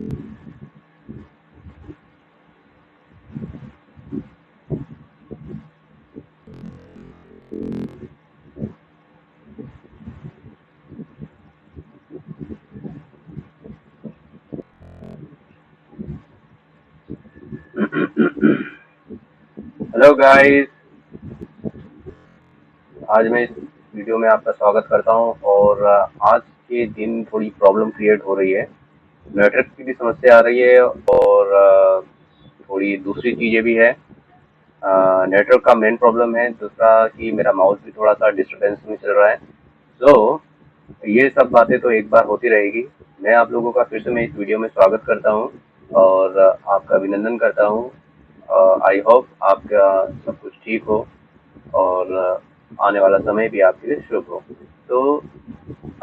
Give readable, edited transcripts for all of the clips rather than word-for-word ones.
Hello guys, आज मैं इस वीडियो में आपका स्वागत करता हूं और आज के दिन थोड़ी प्रॉब्लम क्रिएट हो रही है। नेटवर्क की भी समस्या आ रही है और थोड़ी दूसरी चीज़ें भी है। नेटवर्क का मेन प्रॉब्लम है, दूसरा कि मेरा माउस भी थोड़ा सा डिस्टर्बेंस में चल रहा है। तो ये सब बातें तो एक बार होती रहेगी। मैं आप लोगों का फिर से मैं इस वीडियो में स्वागत करता हूं और आपका अभिनंदन करता हूं। आई होप आपका सब कुछ ठीक हो और आने वाला समय भी आपके लिए शुभ हो। तो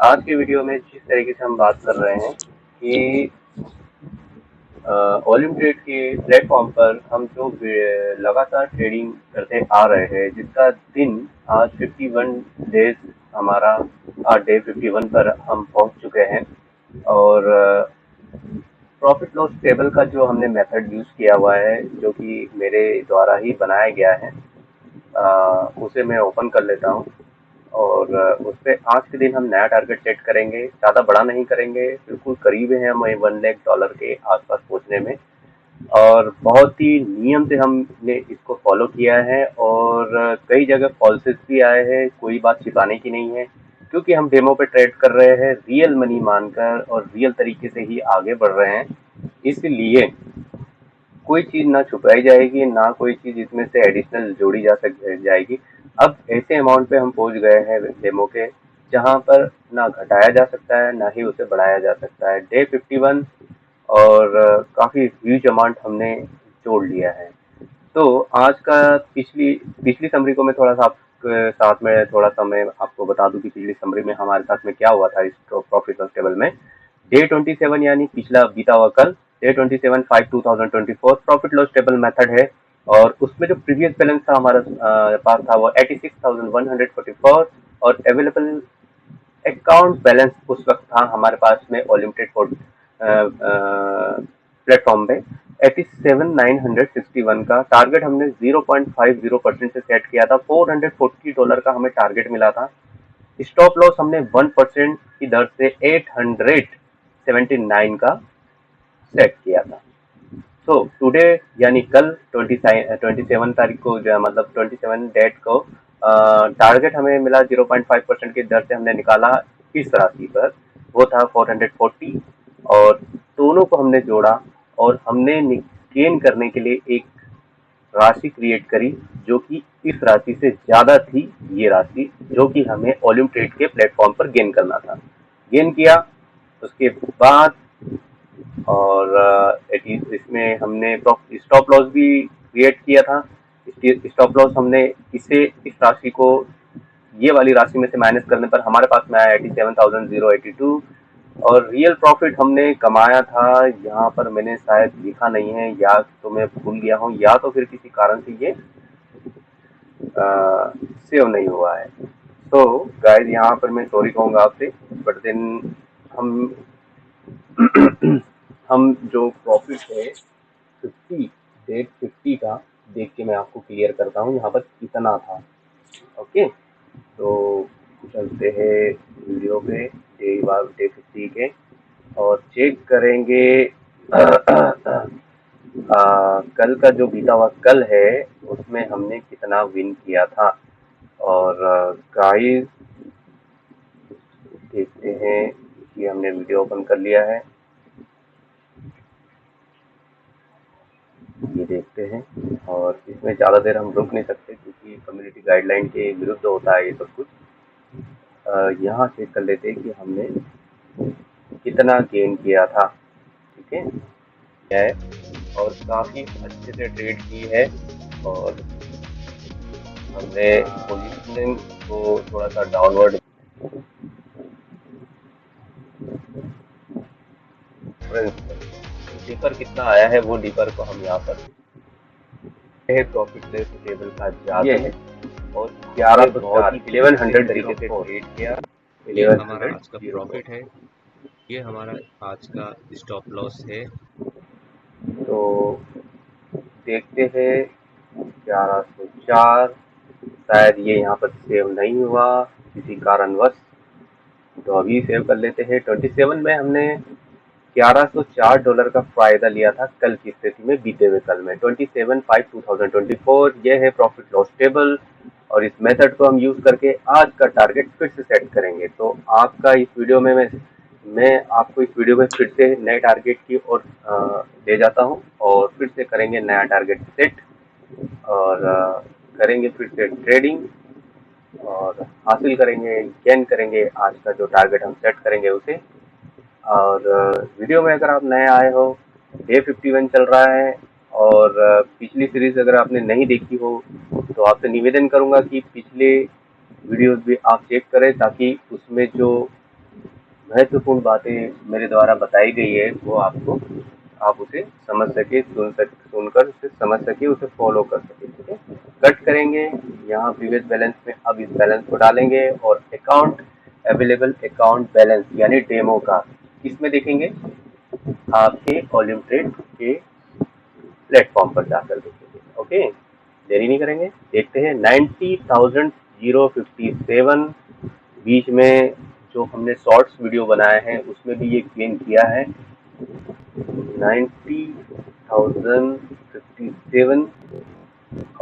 आज के वीडियो में जिस तरीके से हम बात कर रहे हैं कि वॉल्यूम ट्रेड के प्लेटफॉर्म पर हम जो लगातार ट्रेडिंग करते आ रहे हैं, जिसका दिन आज 51 डेज हमारा, आज डे 51 पर हम पहुंच चुके हैं और प्रॉफिट लॉस टेबल का जो हमने मेथड यूज किया हुआ है, जो कि मेरे द्वारा ही बनाया गया है, उसे मैं ओपन कर लेता हूँ और उस पे आज के दिन हम नया टारगेट सेट करेंगे। ज़्यादा बड़ा नहीं करेंगे, बिल्कुल करीब हैं हम $1 लाख के आसपास पहुंचने में और बहुत ही नियम से हमने इसको फॉलो किया है और कई जगह फॉल्सेस भी आए हैं। कोई बात छिपाने की नहीं है, क्योंकि हम डेमो पे ट्रेड कर रहे हैं, रियल मनी मानकर और रियल तरीके से ही आगे बढ़ रहे हैं। इसलिए कोई चीज़ ना छुपाई जाएगी, ना कोई चीज़ इसमें से एडिशनल जोड़ी जाएगी। अब ऐसे अमाउंट पे हम पहुंच गए हैं डेमो के, जहां पर ना घटाया जा सकता है, ना ही उसे बढ़ाया जा सकता है। डे 51 और काफ़ी ह्यूज अमाउंट हमने जोड़ लिया है। तो आज का पिछली पिछली समरी को मैं थोड़ा सा आपके साथ में थोड़ा सा मैं आपको बता दूं कि पिछली समरी में हमारे साथ में क्या हुआ था इस प्रॉफिट लॉस टेबल में। डे 27 यानी पिछला बीता हुआ कल, day 27/5/2024 profit loss table method है और उसमें जो प्रीवियस बैलेंस था हमारा पास था वो 86,144 और अवेलेबल अकाउंट बैलेंस उस वक्त था हमारे पास में लिमिटेड प्लेटफॉर्म पे 87,961 का। टारगेट हमने 0.50% से सेट किया था। $440 का हमें टारगेट मिला था। स्टॉप लॉस हमने 1% की दर से 879 का सेट किया था। सो टुडे यानी कल 27 तारीख को, जो मतलब 27 डेट को टारगेट हमें मिला 0.5% की दर से हमने निकाला इस राशि पर, वो था 440 और दोनों को हमने जोड़ा और हमने गेन करने के लिए एक राशि क्रिएट करी जो कि इस राशि से ज्यादा थी। ये राशि जो कि हमें वॉल्यूम ट्रेड के प्लेटफॉर्म पर गेन करना था, गेन किया। उसके बाद और इसमें हमने स्टॉप लॉस भी क्रिएट किया था। स्टॉप लॉस हमने इसे इस राशि को ये वाली राशि में से माइनस करने पर हमारे पास में आया 87,082 और रियल प्रॉफिट हमने कमाया था, यहाँ पर मैंने शायद लिखा नहीं है, या तो मैं भूल गया हूँ या तो फिर किसी कारण से ये सेव नहीं हुआ है। तो गाइस, यहाँ पर मैं सॉरी कहूँगा आपसे, बट देन हम हम जो प्रॉफिट है 50 डेट 50 का देख के मैं आपको क्लियर करता हूँ यहाँ पर कितना था। ओके, तो चलते हैं वीडियो पे डे 50 के और चेक करेंगे कल का जो बीता हुआ कल है उसमें हमने कितना विन किया था। और गाइस देखते हैं कि हमने वीडियो ओपन कर लिया है, ये देखते हैं। और इसमें ज़्यादा देर हम रुक नहीं सकते क्योंकि कम्युनिटी गाइडलाइन के विरुद्ध होता है ये सब कुछ। यहाँ चेक कर लेते हैं कि हमने कितना गेन किया था। ठीक है, और काफ़ी अच्छे से ट्रेड की है और हमने पोजीशनिंग को थोड़ा सा डाउनवर्ड डीपर कितना आया है वो डीपर को हम यहाँ पर प्रॉफिट लेस टेबल का ज्यादा है और 1100 तरीके से ट्रेड किया। ये हमारा आज का प्रॉफिट है ये हमारा आज का स्टॉप लॉस है। तो देखते हैं 1104, शायद ये यहाँ पर सेव नहीं हुआ किसी कारणवश, तो अभी सेव कर लेते हैं। 27 में हमने $1104 का फायदा लिया था कल की स्थिति में, बीते हुए कल में। 27/5/2024 ये है प्रॉफिट लॉस टेबल, और इस मेथड को हम यूज करके आज का टारगेट फिर से सेट करेंगे। तो आपका इस वीडियो में मैं आपको इस वीडियो में फिर से नए टारगेट की ओर ले जाता हूं, और फिर से करेंगे नया टारगेट सेट, और करेंगे फिर से ट्रेडिंग, और हासिल करेंगे, गेन करेंगे आज का जो टारगेट हम सेट करेंगे उसे। और वीडियो में अगर आप नए आए हो, डे 51 चल रहा है, और पिछली सीरीज अगर आपने नहीं देखी हो तो आपसे निवेदन करूंगा कि पिछले वीडियोस भी आप चेक करें, ताकि उसमें जो महत्वपूर्ण बातें मेरे द्वारा बताई गई है वो आपको, आप उसे समझ सके, सुनकर उसे समझ सके, उसे फॉलो कर सके। ठीक है, कट करेंगे यहाँ प्रीवियस बैलेंस में, अब इस बैलेंस को डालेंगे, और अकाउंट अवेलेबल अकाउंट बैलेंस यानी डेमो का इसमें देखेंगे, आपके वॉल्यूम ट्रेड के प्लेटफॉर्म पर जाकर देखेंगे। ओके, देरी नहीं करेंगे, देखते हैं। 90,057 बीच में जो हमने शॉर्ट्स वीडियो बनाए हैं उसमें भी ये गेन किया है। 90,057,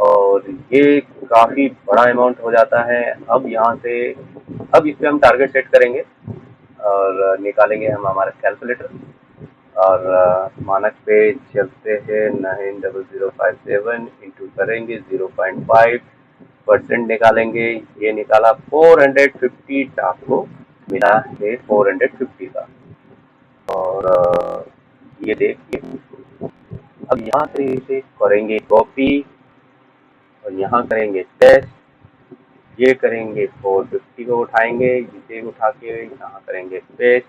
और ये काफी बड़ा अमाउंट हो जाता है। अब यहाँ से, अब इस पे हम टारगेट सेट करेंगे, और निकालेंगे हम हमारा कैलकुलेटर, और मानक पे चलते हैं। 90057 इंटू करेंगे 0.5% निकालेंगे। ये निकाला 450, आपको मिला है 450 का। और ये देखिए, अब यहाँ से इसे करेंगे कॉपी, और यहाँ करेंगे टेस्ट, ये करेंगे 450 को उठाएंगे, इसे उठा के यहाँ करेंगे पेस्ट,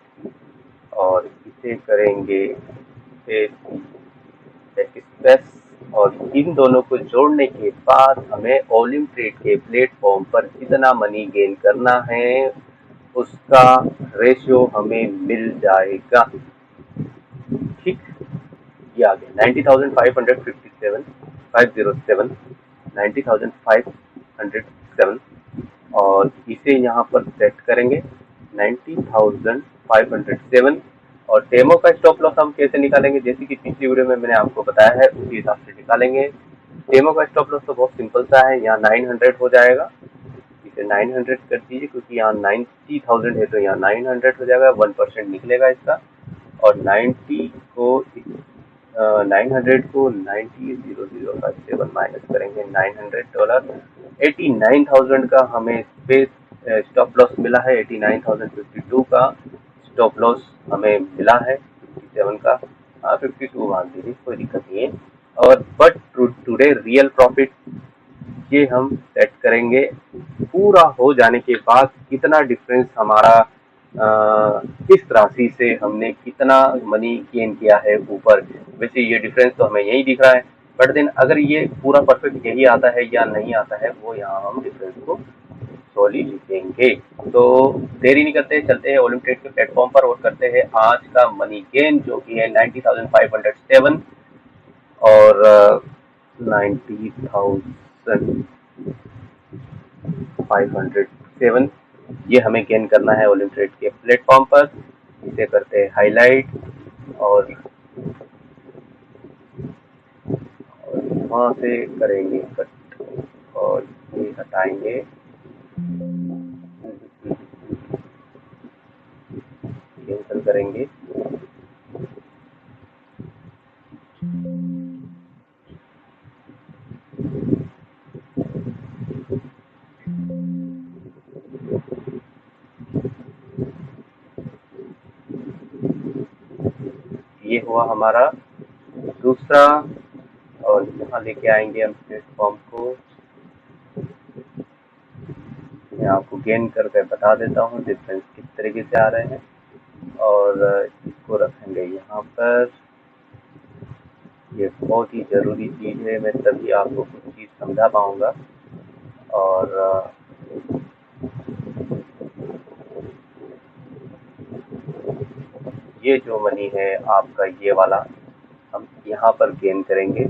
और इसे करेंगे एक्सप्रेस, और इन दोनों को जोड़ने के बाद हमें वॉल्यूम ट्रेड के प्लेटफॉर्म पर कितना मनी गेन करना है उसका रेशियो हमें मिल जाएगा। ठीक, ये आ गया 90,557, 507, 90,507, और इसे यहाँ पर सेट करेंगे 90,507। और डेमो का स्टॉप लॉस हम कैसे निकालेंगे, जैसे कि पिछली वीडियो में मैंने आपको बताया है, उसी हिसाब से निकालेंगे। डेमो का स्टॉप लॉस तो बहुत सिंपल सा है, यहाँ 900 हो जाएगा, इसे 900 कर दीजिए, क्योंकि यहाँ 90,000 है तो यहाँ 900 हो जाएगा, 1% निकलेगा इसका। और 900 को 90,007 माइनस करेंगे $900, 89,000 का हमें स्पेस स्टॉप लॉस मिला है। 89,052 का स्टॉप लॉस हमें मिला है, 57 का, 52 मान लीजिए, कोई दिक्कत नहीं है। और बट टुडे रियल प्रॉफिट ये हम सेट करेंगे पूरा हो जाने के बाद, कितना डिफरेंस हमारा इस राशि से हमने कितना मनी गेन किया है ऊपर। वैसे ये डिफरेंस तो हमें यही दिख रहा है, बट देन अगर ये पूरा परफेक्ट यही आता है या नहीं आता है, वो यहाँ हम डिफरेंस को सॉरी लिखेंगे। तो देरी नहीं करते, चलते हैं ओलम्पिक के प्लेटफॉर्म पर और करते हैं आज का मनी गेन, जो कि है 90,507, और 90,507 ये हमें गेन करना है ओलिम ट्रेड के प्लेटफॉर्म पर। इसे करते हैं हाईलाइट, और वहाँ से करेंगे कट, और ये हटाएंगे, कैंसिल करेंगे। ये हुआ हमारा दूसरा, और यहाँ लेके आएंगे हम प्लेटफॉर्म को। मैं आपको गेन करके बता देता हूँ डिफरेंस किस तरीके से आ रहे हैं, और इसको रखेंगे यहाँ पर। ये बहुत ही ज़रूरी चीज़ है, मैं तभी आपको कुछ चीज़ समझा पाऊँगा। और ये जो मनी है आपका ये वाला हम यहाँ पर गेन करेंगे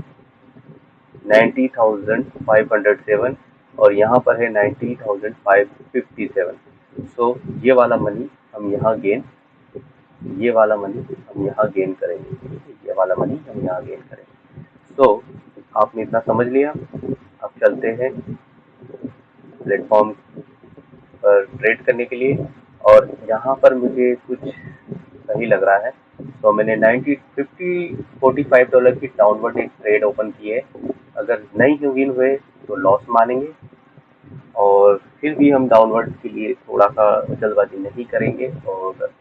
90,507 और यहाँ पर है 90,557। सो ये वाला मनी हम यहाँ गेन ये वाला मनी हम यहाँ गेन करेंगे, ये वाला मनी हम यहाँ गेन करेंगे। सो आपने इतना समझ लिया। अब चलते हैं प्लेटफॉर्म पर ट्रेड करने के लिए और यहाँ पर मुझे कुछ सही लग रहा है। तो मैंने 45 डॉलर की डाउनवर्ड एक ट्रेड ओपन की है। अगर नहीं विन हुए तो लॉस मानेंगे और फिर भी हम डाउनवर्ड के लिए थोड़ा सा जल्दबाजी नहीं करेंगे और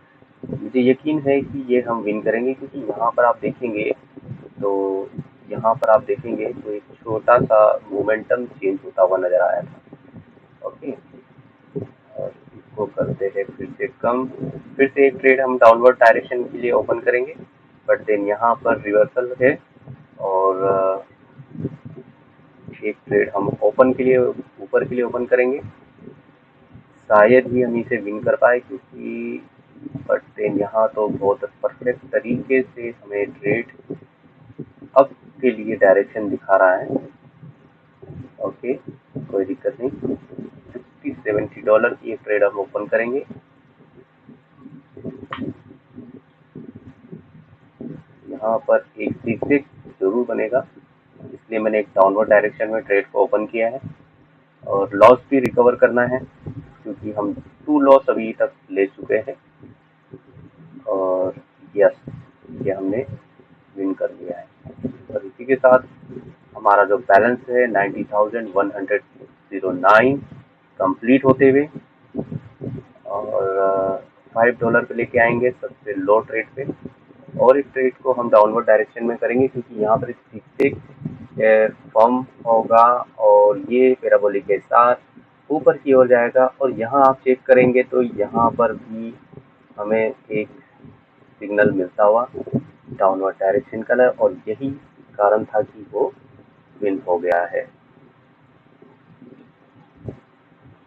मुझे यकीन है कि ये हम विन करेंगे, क्योंकि यहाँ पर आप देखेंगे तो एक छोटा सा मोमेंटम चेंज होता हुआ नजर आया था। ओके, और इसको करते हैं फिर से कम। फिर से एक ट्रेड हम डाउनवर्ड डायरेक्शन के लिए ओपन करेंगे, बट देन यहाँ पर रिवर्सल है और एक ट्रेड हम ऊपर के लिए ओपन करेंगे। शायद ही हम इसे विन कर पाए, क्योंकि बट देन यहाँ तो बहुत परफेक्ट तरीके से हमें ट्रेड अप के लिए डायरेक्शन दिखा रहा है। ओके, कोई दिक्कत नहीं। $60-70 की एक ट्रेड हम ओपन करेंगे। यहाँ पर एक zigzag जरूर बनेगा, इसलिए मैंने एक डाउनवर्ड डायरेक्शन में ट्रेड को ओपन किया है और लॉस भी रिकवर करना है, क्योंकि हम 2 लॉस अभी तक ले चुके हैं और यस, ये हमने विन कर लिया है। और इसी के साथ हमारा जो बैलेंस है 90,109 कंप्लीट होते हुए और $5 पे लेके आएंगे सबसे लो ट्रेड पे। और इस ट्रेड को हम डाउनवर्ड डायरेक्शन में करेंगे, क्योंकि यहाँ पर एक फॉर्म होगा और ये पैराबोलिक के साथ ऊपर की ओर जाएगा और यहाँ आप चेक करेंगे तो यहाँ पर भी हमें एक सिग्नल मिलता हुआ डाउनवर्ड डायरेक्शन का, और यही कारण था कि वो विन हो गया है।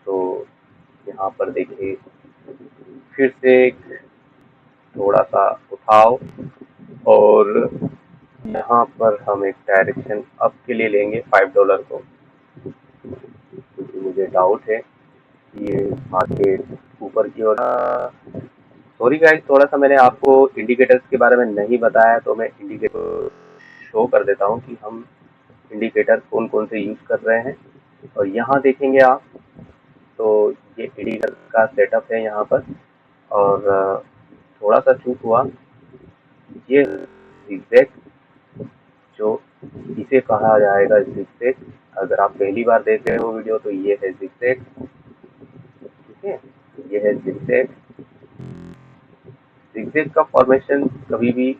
तो यहाँ पर देखिए फिर से एक थोड़ा सा उठाव और यहाँ पर हम एक डायरेक्शन अप के लिए लेंगे $5 को, क्योंकि मुझे डाउट है कि ये मार्केट ऊपर की ओर। सॉरी गाइस, थोड़ा सा मैंने आपको इंडिकेटर्स के बारे में नहीं बताया, तो मैं इंडिकेटर शो कर देता हूँ कि हम इंडिकेटर कौन कौन से यूज कर रहे हैं। और यहाँ देखेंगे आप तो ये इंडिकेटर का सेटअप है यहाँ पर, और थोड़ा सा चूक हुआ। ये zigzag जो इसे कहा जाएगा zigzag, अगर आप पहली बार देख रहे हो वीडियो तो ये है zigzag, ठीक है, ये है zigzag। zigzag का फॉर्मेशन कभी भी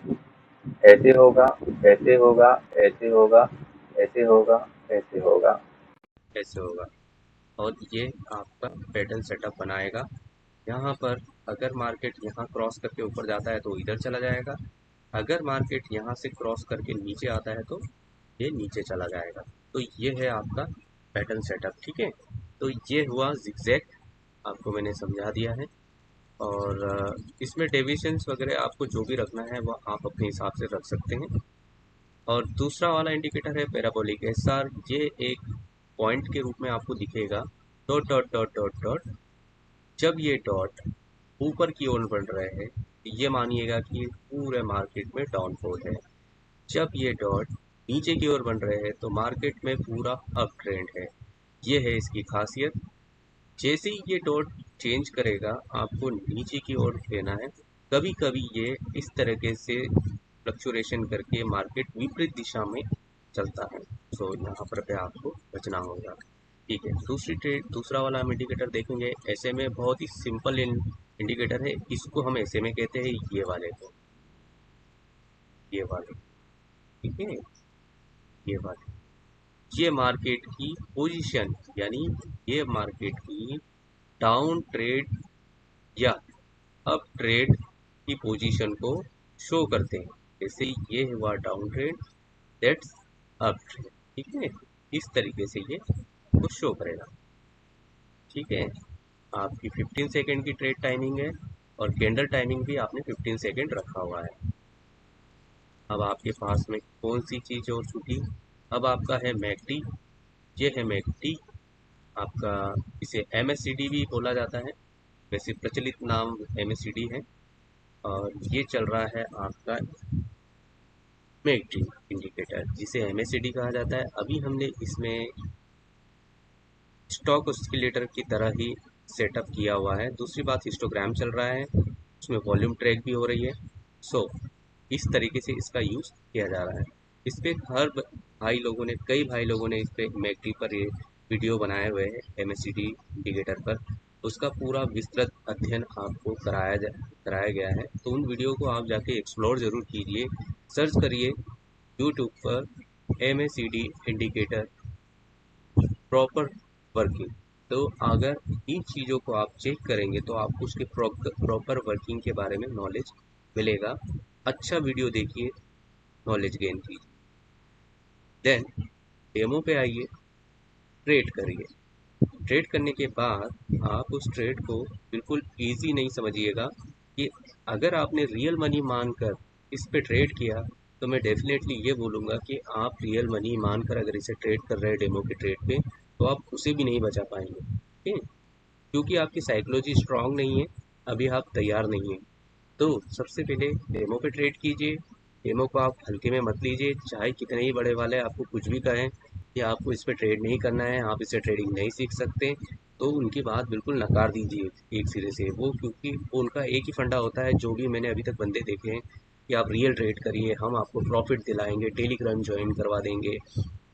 ऐसे होगा, ऐसे होगा, ऐसे होगा, ऐसे होगा, ऐसे होगा, ऐसे होगा और ये आपका पैटर्न सेटअप बनाएगा। यहाँ पर अगर मार्केट यहाँ क्रॉस करके ऊपर जाता है तो इधर चला जाएगा, अगर मार्केट यहाँ से क्रॉस करके नीचे आता है तो ये नीचे चला जाएगा। तो ये है आपका पैटर्न सेटअप, ठीक है। तो ये हुआ जिगजैग, आपको मैंने समझा दिया है। और इसमें डेविएशंस वगैरह आपको जो भी रखना है वो आप अपने हिसाब से रख सकते हैं। और दूसरा वाला इंडिकेटर है पैराबोलिक एसआर, ये एक पॉइंट के रूप में आपको दिखेगा, dot dot dot dot dot. जब ये डॉट ऊपर की ओर बढ़ रहे हैं तो ये मानिएगा कि पूरे मार्केट में डाउनफॉल है। जब ये डॉट नीचे की ओर बन रहे हैं तो मार्केट में पूरा अप ट्रेंड है। ये है इसकी खासियत। जैसे ही ये डॉट चेंज करेगा आपको नीचे की ओर लेना है। कभी कभी ये इस तरीके से फ्लक्चुएशन करके मार्केट विपरीत दिशा में चलता है, तो यहाँ पर पे आपको बचना होगा, ठीक है। दूसरा वाला हम इंडिकेटर देखेंगे ऐसे में, बहुत ही सिंपल इंडिकेटर है, इसको हम ऐसे में कहते हैं ये वाले को, ये वाले, ठीक है, ये वाले। ये मार्केट की पोजीशन, यानी ये मार्केट की डाउन ट्रेड या अप ट्रेड की पोजीशन को शो करते हैं। जैसे ये हुआ down trade, that's up trade, ठीक है। इस तरीके से ये आपको शो करेगा, ठीक है। आपकी 15 सेकेंड की ट्रेड टाइमिंग है। और कैंडल टाइमिंग भी आपने 15 सेकेंड रखा हुआ है। अब आपके पास में कौन सी चीज़ और छूटी? अब आपका है मैकडी। ये है मैकडी आपका, इसे MACD भी बोला जाता है, वैसे प्रचलित नाम MACD है। और ये चल रहा है आपका मैकडी इंडिकेटर, जिसे MACD कहा जाता है। अभी हमने इसमें स्टॉक ऑसिलेटर की तरह ही सेटअप किया हुआ है। दूसरी बात, हिस्टोग्राम चल रहा है, उसमें वॉल्यूम ट्रैक भी हो रही है। सो इस तरीके से इसका यूज़ किया जा रहा है। इस पे कई भाई लोगों ने इस पे मैकडी पर ये वीडियो बनाए हुए हैं, MACD इंडिकेटर पर। उसका पूरा विस्तृत अध्ययन आपको कराया गया है, तो उन वीडियो को आप जाके एक्सप्लोर ज़रूर कीजिए। सर्च करिए यूट्यूब पर MACD इंडिकेटर प्रॉपर वर्किंग। तो अगर इन चीज़ों को आप चेक करेंगे तो आपको उसके प्रॉपर वर्किंग के बारे में नॉलेज मिलेगा। अच्छा वीडियो देखिए, नॉलेज गेन कीजिए, देन डेमो पे आइए, ट्रेड करिए। ट्रेड करने के बाद आप उस ट्रेड को बिल्कुल इजी नहीं समझिएगा कि अगर आपने रियल मनी मानकर इस पे ट्रेड किया, तो मैं डेफिनेटली ये बोलूँगा कि आप रियल मनी मानकर अगर इसे ट्रेड कर रहे हैं डेमो के ट्रेड पे, तो आप उसे भी नहीं बचा पाएंगे। ठीक है? क्योंकि आपकी साइकोलॉजी स्ट्रांग नहीं है, अभी आप तैयार नहीं हैं। तो सबसे पहले डेमो पे ट्रेड कीजिए। डेमो को आप हल्के में मत लीजिए, चाहे कितने ही बड़े वाले आपको कुछ भी कहें कि आपको इस पे ट्रेड नहीं करना है, आप इससे ट्रेडिंग नहीं सीख सकते, तो उनकी बात बिल्कुल नकार दीजिए एक सिरे से। वो क्योंकि वो उनका एक ही फंडा होता है, जो भी मैंने अभी तक बंदे देखे हैं, कि आप रियल ट्रेड करिए, हम आपको प्रॉफिट दिलाएंगे, टेलीग्राम ज्वाइन करवा देंगे,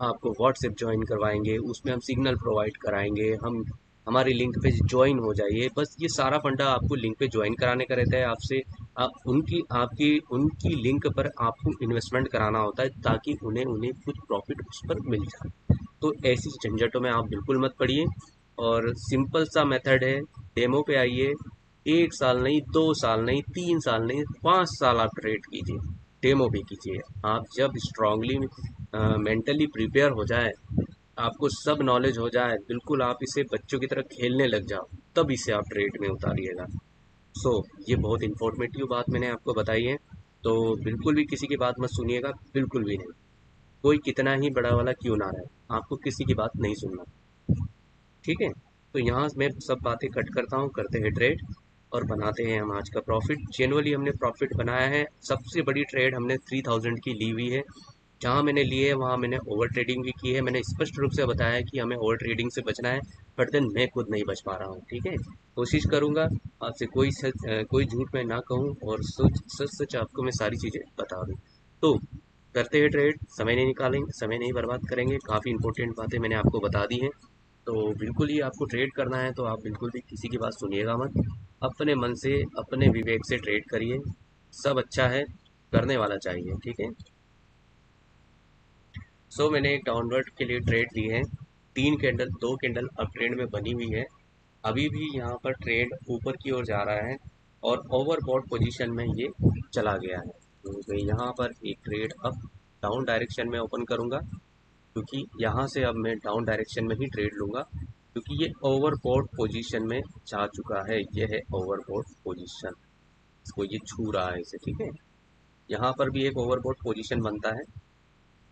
आपको व्हाट्सएप ज्वाइन करवाएंगे, उसमें हम सिग्नल प्रोवाइड कराएंगे, हम हमारी लिंक पे ज्वाइन हो जाइए। बस ये सारा फंडा आपको लिंक पे ज्वाइन कराने का रहता है आपसे। आप उनकी लिंक पर आपको इन्वेस्टमेंट कराना होता है, ताकि उन्हें उन्हें कुछ प्रॉफिट उस पर मिल जाए। तो ऐसी झंझटों में आप बिल्कुल मत पड़िए। और सिंपल सा मेथड है, डेमो पे आइए, 1 साल नहीं, 2 साल नहीं, 3 साल नहीं, 5 साल आप ट्रेड कीजिए, डेमो पे कीजिए। आप जब स्ट्रांगली मेंटली प्रिपेयर हो जाए, आपको सब नॉलेज हो जाए, बिल्कुल आप इसे बच्चों की तरह खेलने लग जाओ, तब इसे आप ट्रेड में उतारिएगा। सो ये बहुत इंफॉर्मेटिव बात मैंने आपको बताई है, तो बिल्कुल भी किसी की बात मत सुनिएगा, बिल्कुल भी नहीं। कोई कितना ही बड़ा वाला क्यों ना रहे, आपको किसी की बात नहीं सुनना। ठीक है? तो यहाँ मैं सब बातें कट करता हूँ, करते हैं ट्रेड और बनाते हैं हम आज का प्रॉफिट। जेनुअली हमने प्रॉफिट बनाया है। सबसे बड़ी ट्रेड हमने 3000 की ली हुई है। जहाँ मैंने लिए है वहाँ मैंने ओवर ट्रेडिंग भी की है। मैंने स्पष्ट रूप से बताया है कि हमें ओवर ट्रेडिंग से बचना है, बट देन मैं खुद नहीं बच पा रहा हूँ। ठीक है? कोशिश करूँगा आपसे कोई झूठ मैं ना कहूँ, और सच सच सच आपको मैं सारी चीज़ें बता दूँ। तो करते हैं ट्रेड, समय नहीं निकालेंगे, समय नहीं बर्बाद करेंगे। काफ़ी इंपॉर्टेंट बातें मैंने आपको बता दी हैं। तो बिल्कुल ही आपको ट्रेड करना है, तो आप बिल्कुल भी किसी की बात सुनिएगा मत। अपने मन से, अपने विवेक से ट्रेड करिए। सब अच्छा है, करने वाला चाहिए। ठीक है? सो मैंने एक डाउनवर्ड के लिए ट्रेड ली है। 3 कैंडल, 2 कैंडल अप ट्रेंड में बनी हुई है। अभी भी यहाँ पर ट्रेड ऊपर की ओर जा रहा है, और ओवरबॉट पोजीशन में ये चला गया है। तो मैं यहाँ पर एक ट्रेड अब डाउन डायरेक्शन में ओपन करूँगा, क्योंकि यहाँ से अब मैं डाउन डायरेक्शन में ही ट्रेड लूँगा, क्योंकि ये ओवरबॉट पोजीशन में जा चुका है। ये है ओवरबॉट पोजीशन, इसको ये छू रहा है इसे। ठीक है? यहाँ पर भी एक ओवरबॉट पोजीशन बनता है।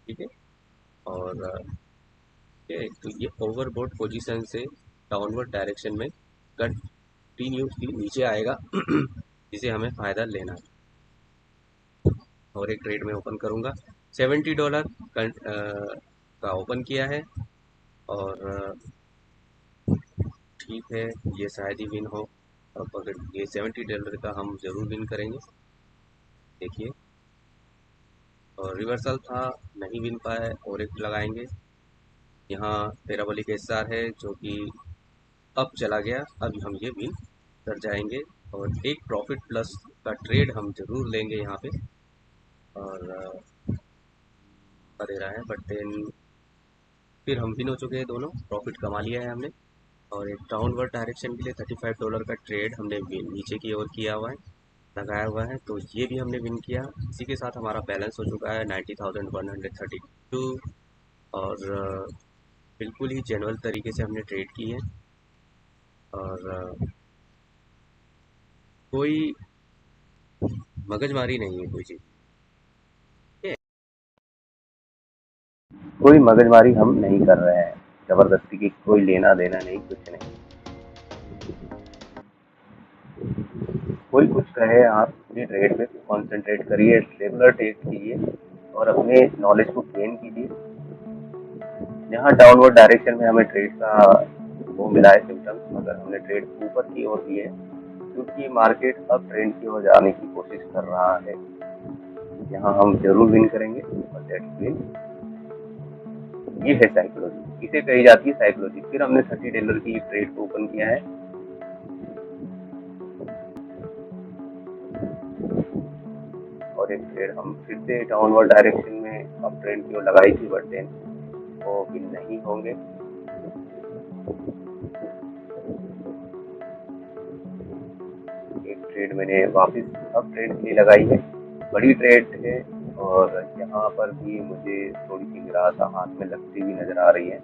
ठीक है? और ठीक है, तो ये ओवरबॉट पोजीशन से डाउनवर्ड डायरेक्शन में कंटिन्यूसली नीचे आएगा जिसे हमें फ़ायदा लेना है। और एक ट्रेड में ओपन करूँगा, $70 का ओपन किया है। और ठीक है, ये शायद ही विन हो। अब अगर ये $70 का हम ज़रूर विन करेंगे, देखिए। और रिवर्सल था, नहीं विन पाए, और एक लगाएंगे। यहाँ पैराबोलिक एसआर है जो कि अब चला गया, अब हम ये विन कर जाएंगे। और एक प्रॉफिट प्लस का ट्रेड हम जरूर लेंगे यहाँ पे। और दे रहा है, बट देन फिर हम विन हो चुके हैं, दोनों प्रॉफिट कमा लिया है हमने। और एक डाउनवर्ड डायरेक्शन के लिए $35 का ट्रेड हमने नीचे की ओर किया हुआ है, लगाया हुआ है, तो ये भी हमने विन किया। इसी के साथ हमारा बैलेंस हो चुका है 90,132। और बिल्कुल ही जेन्युइन तरीके से हमने ट्रेड की है। और कोई मगजमारी नहीं है कोई चीज़, ठीक है। कोई मगजमारी हम नहीं कर रहे हैं, जबरदस्ती की कोई लेना देना नहीं, कुछ नहीं। कोई कुछ कहे, आप अपनी ट्रेड पे कंसंट्रेट करिए, रेगुलर ट्रेड कीजिए और अपने नॉलेज को गेन कीजिए। यहाँ डाउनवर्ड डायरेक्शन में हमें ट्रेड का वो मिला है सिम्टम्स, मगर हमने ट्रेड ऊपर की ओर ली है क्योंकि मार्केट अब ट्रेंड की ओर जाने की कोशिश कर रहा है। यहाँ हम जरूर विन करेंगे और दैट्स विन। ये है साइकोलॉजी, इसे कही जाती है साइकोलॉजी। फिर हमने $30 की ट्रेड को ओपन किया है और एक ट्रेड हम फिर से डाउनवर्ड डायरेक्शन में अप ट्रेंड की ओर लगाई थी, बट देन वो विन नहीं होंगे। एक ट्रेड मैंने वापस अप ट्रेंड के लिए लगाई है, बड़ी ट्रेड है और यहाँ पर भी मुझे थोड़ी सी निराशा हाथ में लगती हुई नजर आ रही है।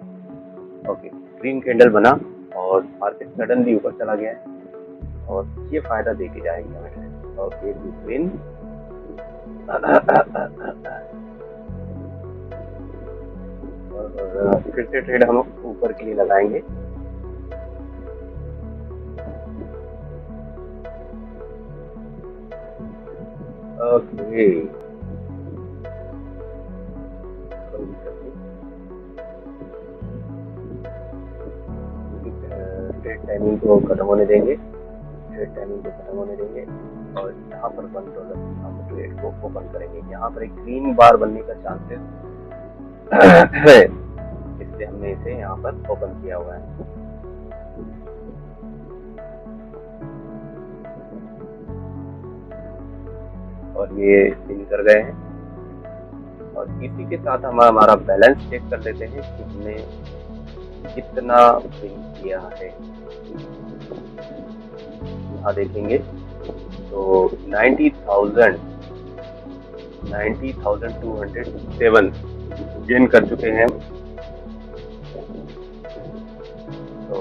ओके, ग्रीन कैंडल बना और मार्केट सडनली ऊपर चला गया है और ये फायदा देके जाएगी हमें। Okay, win. और फिर से ट्रेड हम ऊपर के लिए लगाएंगे। ओके, ट्रेड टाइमिंग को खत्म होने देंगे, ट्रेड टाइमिंग को खत्म होने देंगे और यहाँ पर $1 हम ट्रेड को ओपन करेंगे। यहाँ पर एक ग्रीन बार बनने का चांसेस है, इसलिए हमने इसे यहाँ पर ओपन किया हुआ है। और ये विन कर गए हैं और इसी के साथ हम हमारा बैलेंस चेक कर लेते हैं कि हमने कितना विन किया है। यहाँ देखेंगे तो 90,207 गेन कर चुके हैं। तो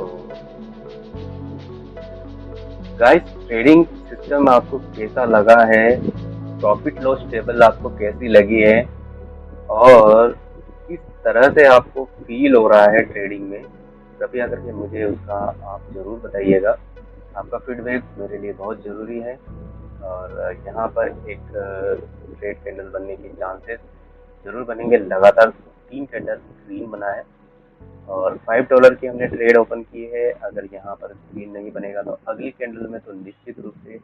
गाइस, ट्रेडिंग सिस्टम आपको कैसा लगा है, प्रॉफिट लॉस टेबल आपको कैसी लगी है और किस तरह से आपको फील हो रहा है ट्रेडिंग में, कृपया करके मुझे उसका आप जरूर बताइएगा। आपका फीडबैक मेरे लिए बहुत ज़रूरी है। और यहाँ पर एक ट्रेड कैंडल बनने की चांसेस जरूर बनेंगे। लगातार 3 कैंडल ग्रीन बना है और $5 की हमने ट्रेड ओपन की है। अगर यहाँ पर ग्रीन नहीं बनेगा तो अगली कैंडल में तो निश्चित रूप से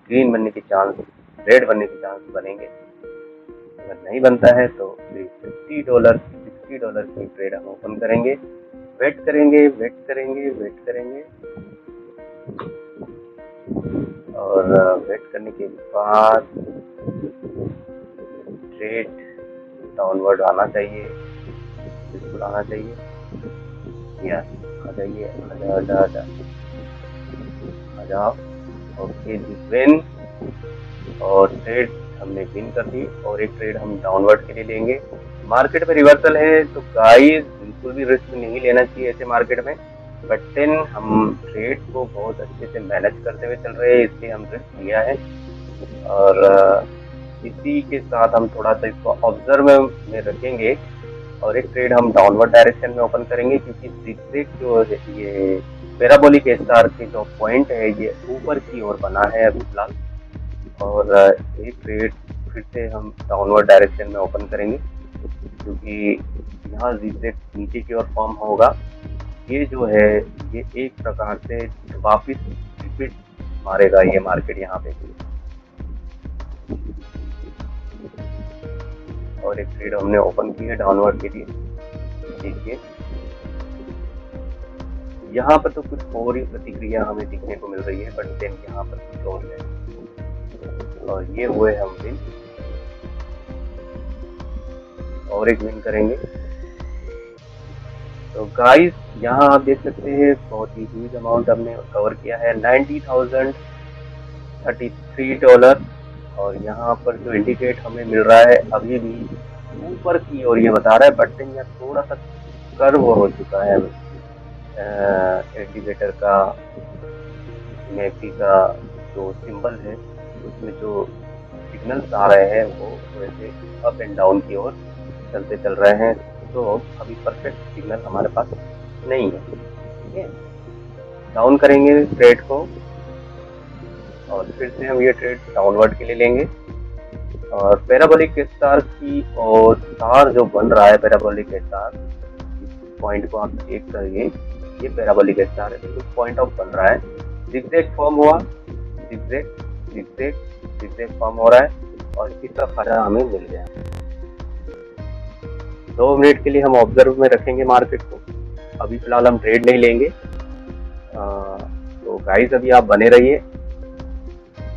ग्रीन बनने की चांस, रेड बनने की चांस बनेंगे। अगर नहीं बनता है तो फिर $60 की ट्रेड हम ओपन करेंगे, वेट करेंगे और वेट करने के बाद ट्रेड डाउनवर्ड आना चाहिए, बिल्कुल आना चाहिए। या आ जाइए, आ जाओ। ओके जी, विन। और ट्रेड हमने विन कर दी और एक ट्रेड हम डाउनवर्ड के लिए लेंगे। मार्केट में रिवर्सल है तो गाइस बिल्कुल भी रिस्क नहीं लेना चाहिए ऐसे मार्केट में, बट देन हम ट्रेड को बहुत अच्छे से मैनेज करते हुए चल रहे हैं, इसलिए हम रिस्क लिया है। और इसी के साथ हम थोड़ा सा इसको ऑब्जर्व में रखेंगे और एक ट्रेड हम डाउनवर्ड डायरेक्शन में ओपन करेंगे क्योंकि जिगजैग जो ये पैराबोलिक स्टार के जो पॉइंट है ये ऊपर की ओर बना है अभी फिलहाल। और एक ट्रेड फिर से हम डाउनवर्ड डायरेक्शन में ओपन करेंगे क्योंकि यहाँ जिगजैग नीचे की ओर फॉर्म होगा। ये जो है ये एक प्रकार से वापिस रिपीट मारेगा ये मार्केट यहाँ पे। और एक ट्रेड हमने ओपन की है डाउनवर्ड के लिए। देखिए यहाँ पर तो कुछ और ही प्रतिक्रिया हमें दिखने को मिल रही है, बट देन यहाँ पर कुछ और है और ये हुए हम विन और एक विन करेंगे। तो गाइस यहाँ आप देख सकते हैं बहुत ही ह्यूज अमाउंट हमने कवर किया है, $90,033। और यहाँ पर जो इंडिकेट हमें मिल रहा है अभी भी ऊपर की ओर ये बता रहा है, बट यहाँ थोड़ा सा कर्व हो चुका है इंडिकेटर का, मैकडी का जो सिंबल है उसमें जो सिग्नल्स आ रहे हैं वो वैसे अप एंड डाउन की ओर चलते चल रहे हैं, तो अभी परफेक्ट सिग्नल हमारे पास नहीं है। ठीक है, डाउन करेंगे ट्रेड को और फिर से हम ये ट्रेड डाउनवर्ड के लिए लेंगे और पैराबोलिक स्टार की और स्टार जो बन रहा है पैराबोलिक स्टार, पॉइंट को आप चेक करिए, ये पैराबोलिक स्टार है, बिल्कुल पॉइंट ऑफ बन रहा है, जिगजैग फॉर्म हुआ, जिगजैग जिगजैग जिगजैग फॉर्म हो रहा है और इसका फायदा हमें मिल गया। 2 मिनट के लिए हम ऑब्जर्व में रखेंगे मार्केट को, अभी फिलहाल हम ट्रेड नहीं लेंगे। तो गाइस अभी आप बने रहिए,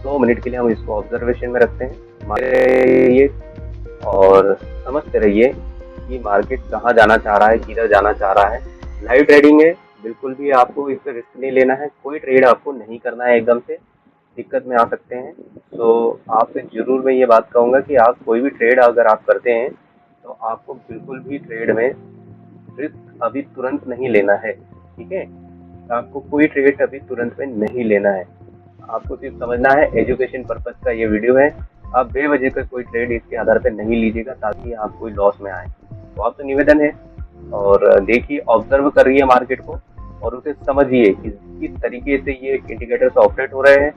2 मिनट के लिए हम इसको ऑब्जर्वेशन में रखते हैं ये, और समझते रहिए कि मार्केट कहाँ जाना चाह रहा है, किधर जाना चाह रहा है। लाइव ट्रेडिंग है, बिल्कुल भी आपको इस पर रिस्क नहीं लेना है, कोई ट्रेड आपको नहीं करना है, एकदम से दिक्कत में आ सकते हैं। तो आपसे जरूर मैं ये बात कहूँगा कि आप कोई भी ट्रेड अगर आप करते हैं तो आपको बिल्कुल भी ट्रेड में रिस्क अभी तुरंत नहीं लेना है। ठीक है, आपको कोई ट्रेड अभी तुरंत में नहीं लेना है, आपको सिर्फ समझना है, एजुकेशन पर्पज का ये वीडियो है। आप बेवजह का कोई ट्रेड इसके आधार पर नहीं लीजिएगा ताकि आप कोई लॉस में आए। तो आपसे निवेदन है, और देखिए, ऑब्जर्व करिए मार्केट को और उसे समझिए कि किस तरीके से ये इंडिकेटर्स ऑपरेट हो रहे हैं,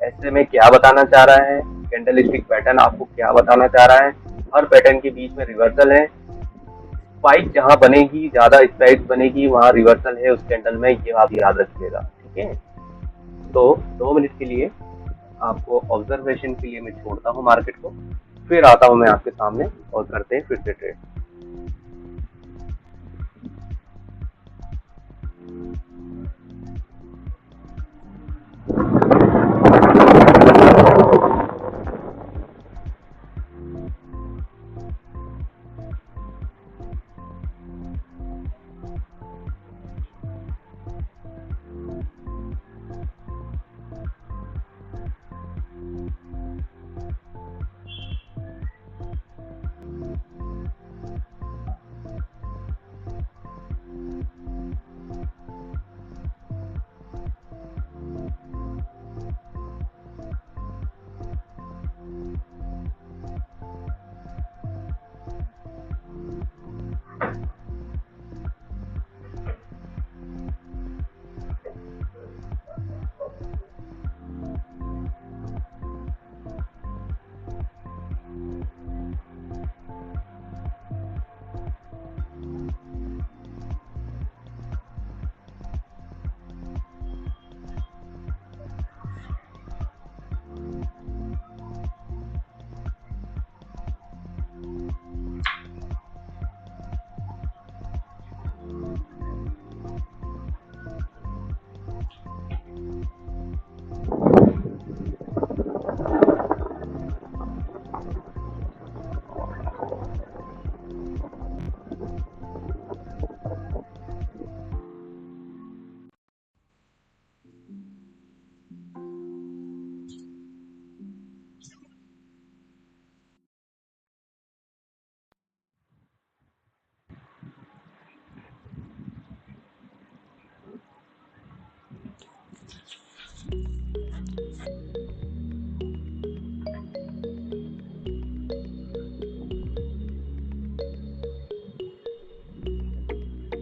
ऐसे में क्या बताना चाह रहा है, कैंडल स्टिक पैटर्न आपको क्या बताना चाह रहा है। हर पैटर्न के बीच में रिवर्सल है, स्पाइक जहां बनेगी, ज्यादा स्पाइक बनेगी वहां रिवर्सल है उस कैंडल में, ये आप याद रखिएगा। ठीक है, तो 2 मिनट के लिए आपको ऑब्जर्वेशन के लिए मैं छोड़ता हूँ मार्केट को, फिर आता हूँ मैं आपके सामने और करते हैं फिर से ट्रेड।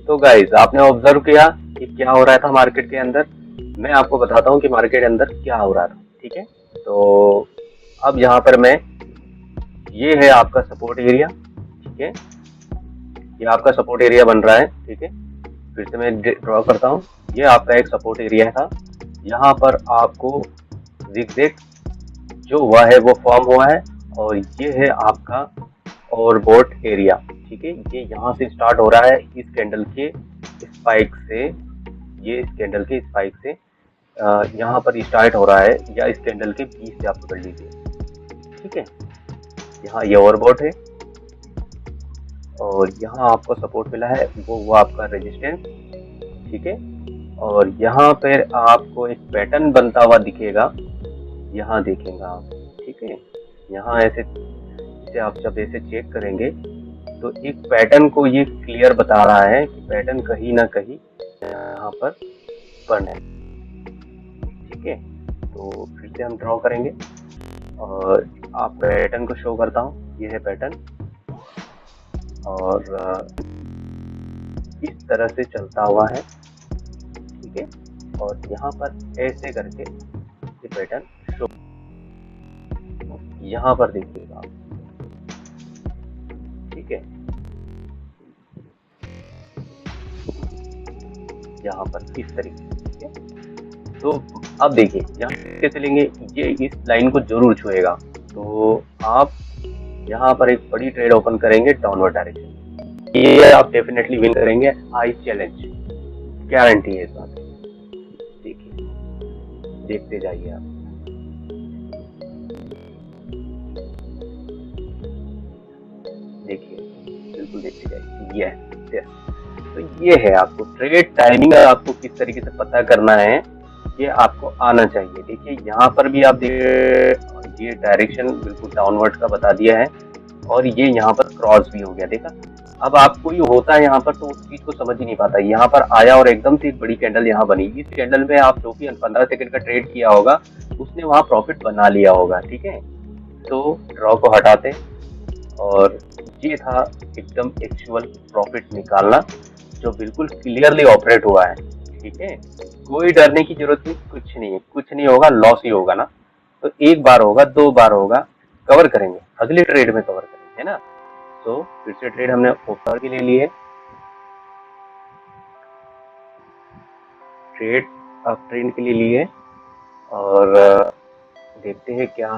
तो गाइज आपने ऑब्जर्व किया कि क्या हो रहा था मार्केट के अंदर, मैं आपको बताता हूँ कि मार्केट के अंदर क्या हो रहा था। ठीक है, तो अब यहाँ पर मैं, ये है आपका सपोर्ट एरिया। ठीक है, ये आपका सपोर्ट एरिया बन रहा है। ठीक है, फिर से मैं ड्रॉ करता हूँ, ये आपका एक सपोर्ट एरिया था, यहाँ पर आपको जिगजैग जो हुआ है वो फॉर्म हुआ है, और ये है आपका ओवरबॉट एरिया। ठीक है, ये यहाँ से स्टार्ट हो रहा है इस कैंडल के स्पाइक से, ये इस कैंडल के स्पाइक से यहाँ पर स्टार्ट हो रहा है, या इस कैंडल के बीच से आप पकड़ लीजिए। ठीक है, यहाँ ये ओवरबॉट है और यहाँ आपको सपोर्ट मिला है, वो आपका रेजिस्टेंस। ठीक है, और यहाँ पर आपको एक पैटर्न बनता हुआ दिखेगा, यहाँ देखेंगे आप। ठीक है, यहाँ ऐसे आप जब ऐसे चेक करेंगे तो एक पैटर्न को ये क्लियर बता रहा है कि पैटर्न कहीं ना कहीं यहाँ पर बन है। ठीक है, तो फिर से हम ड्रॉ करेंगे और आप पैटर्न को शो करता हूँ। ये है पैटर्न और इस तरह से चलता हुआ है, ठीक है। और यहाँ पर ऐसे करके ये पैटर्न शो, यहाँ पर देखिएगा आप, ठीक है। यहाँ पर इस तरीके से, ठीक है। तो अब देखिए यहाँ कैसे लेंगे, ये इस लाइन को जरूर छुएगा। तो आप यहाँ पर एक बड़ी ट्रेड ओपन करेंगे डाउनवर्ड डायरेक्शन, ये आप डेफिनेटली विन करेंगे। आई चैलेंज, गारंटी है इस बात की। देखिए, देखते जाइए आप। देखिए, बिल्कुल देखते जाइए। यस, तो ये है आपको ट्रेड टाइमिंग, आपको किस तरीके से पता करना है ये आपको आना चाहिए। देखिए यहाँ पर भी आप देखिए, ये डायरेक्शन बिल्कुल डाउनवर्ड का बता दिया है और ये यहाँ पर क्रॉस भी हो गया, देखा। अब आपको ये होता है यहाँ पर तो उस चीज को समझ ही नहीं पाता। यहाँ पर आया और एकदम से एक बड़ी कैंडल यहाँ बनी। इस कैंडल में आप जो भी 15 सेकंड का ट्रेड किया होगा उसने वहां प्रॉफिट बना लिया होगा, ठीक है। तो ड्रॉ को हटाते और ये था एकदम एक्चुअल प्रॉफिट निकालना जो बिल्कुल क्लियरली ऑपरेट हुआ है, ठीक है। कोई डरने की जरूरत नहीं, कुछ नहीं है, कुछ नहीं होगा, लॉस ही होगा ना। तो एक बार होगा, 2 बार होगा, कवर करेंगे, अगले ट्रेड में कवर करेंगे, है ना। तो फिर से ट्रेड हमने ओपनर के लिए लिए, ट्रेड अप ट्रेंड के लिए लिए और देखते हैं क्या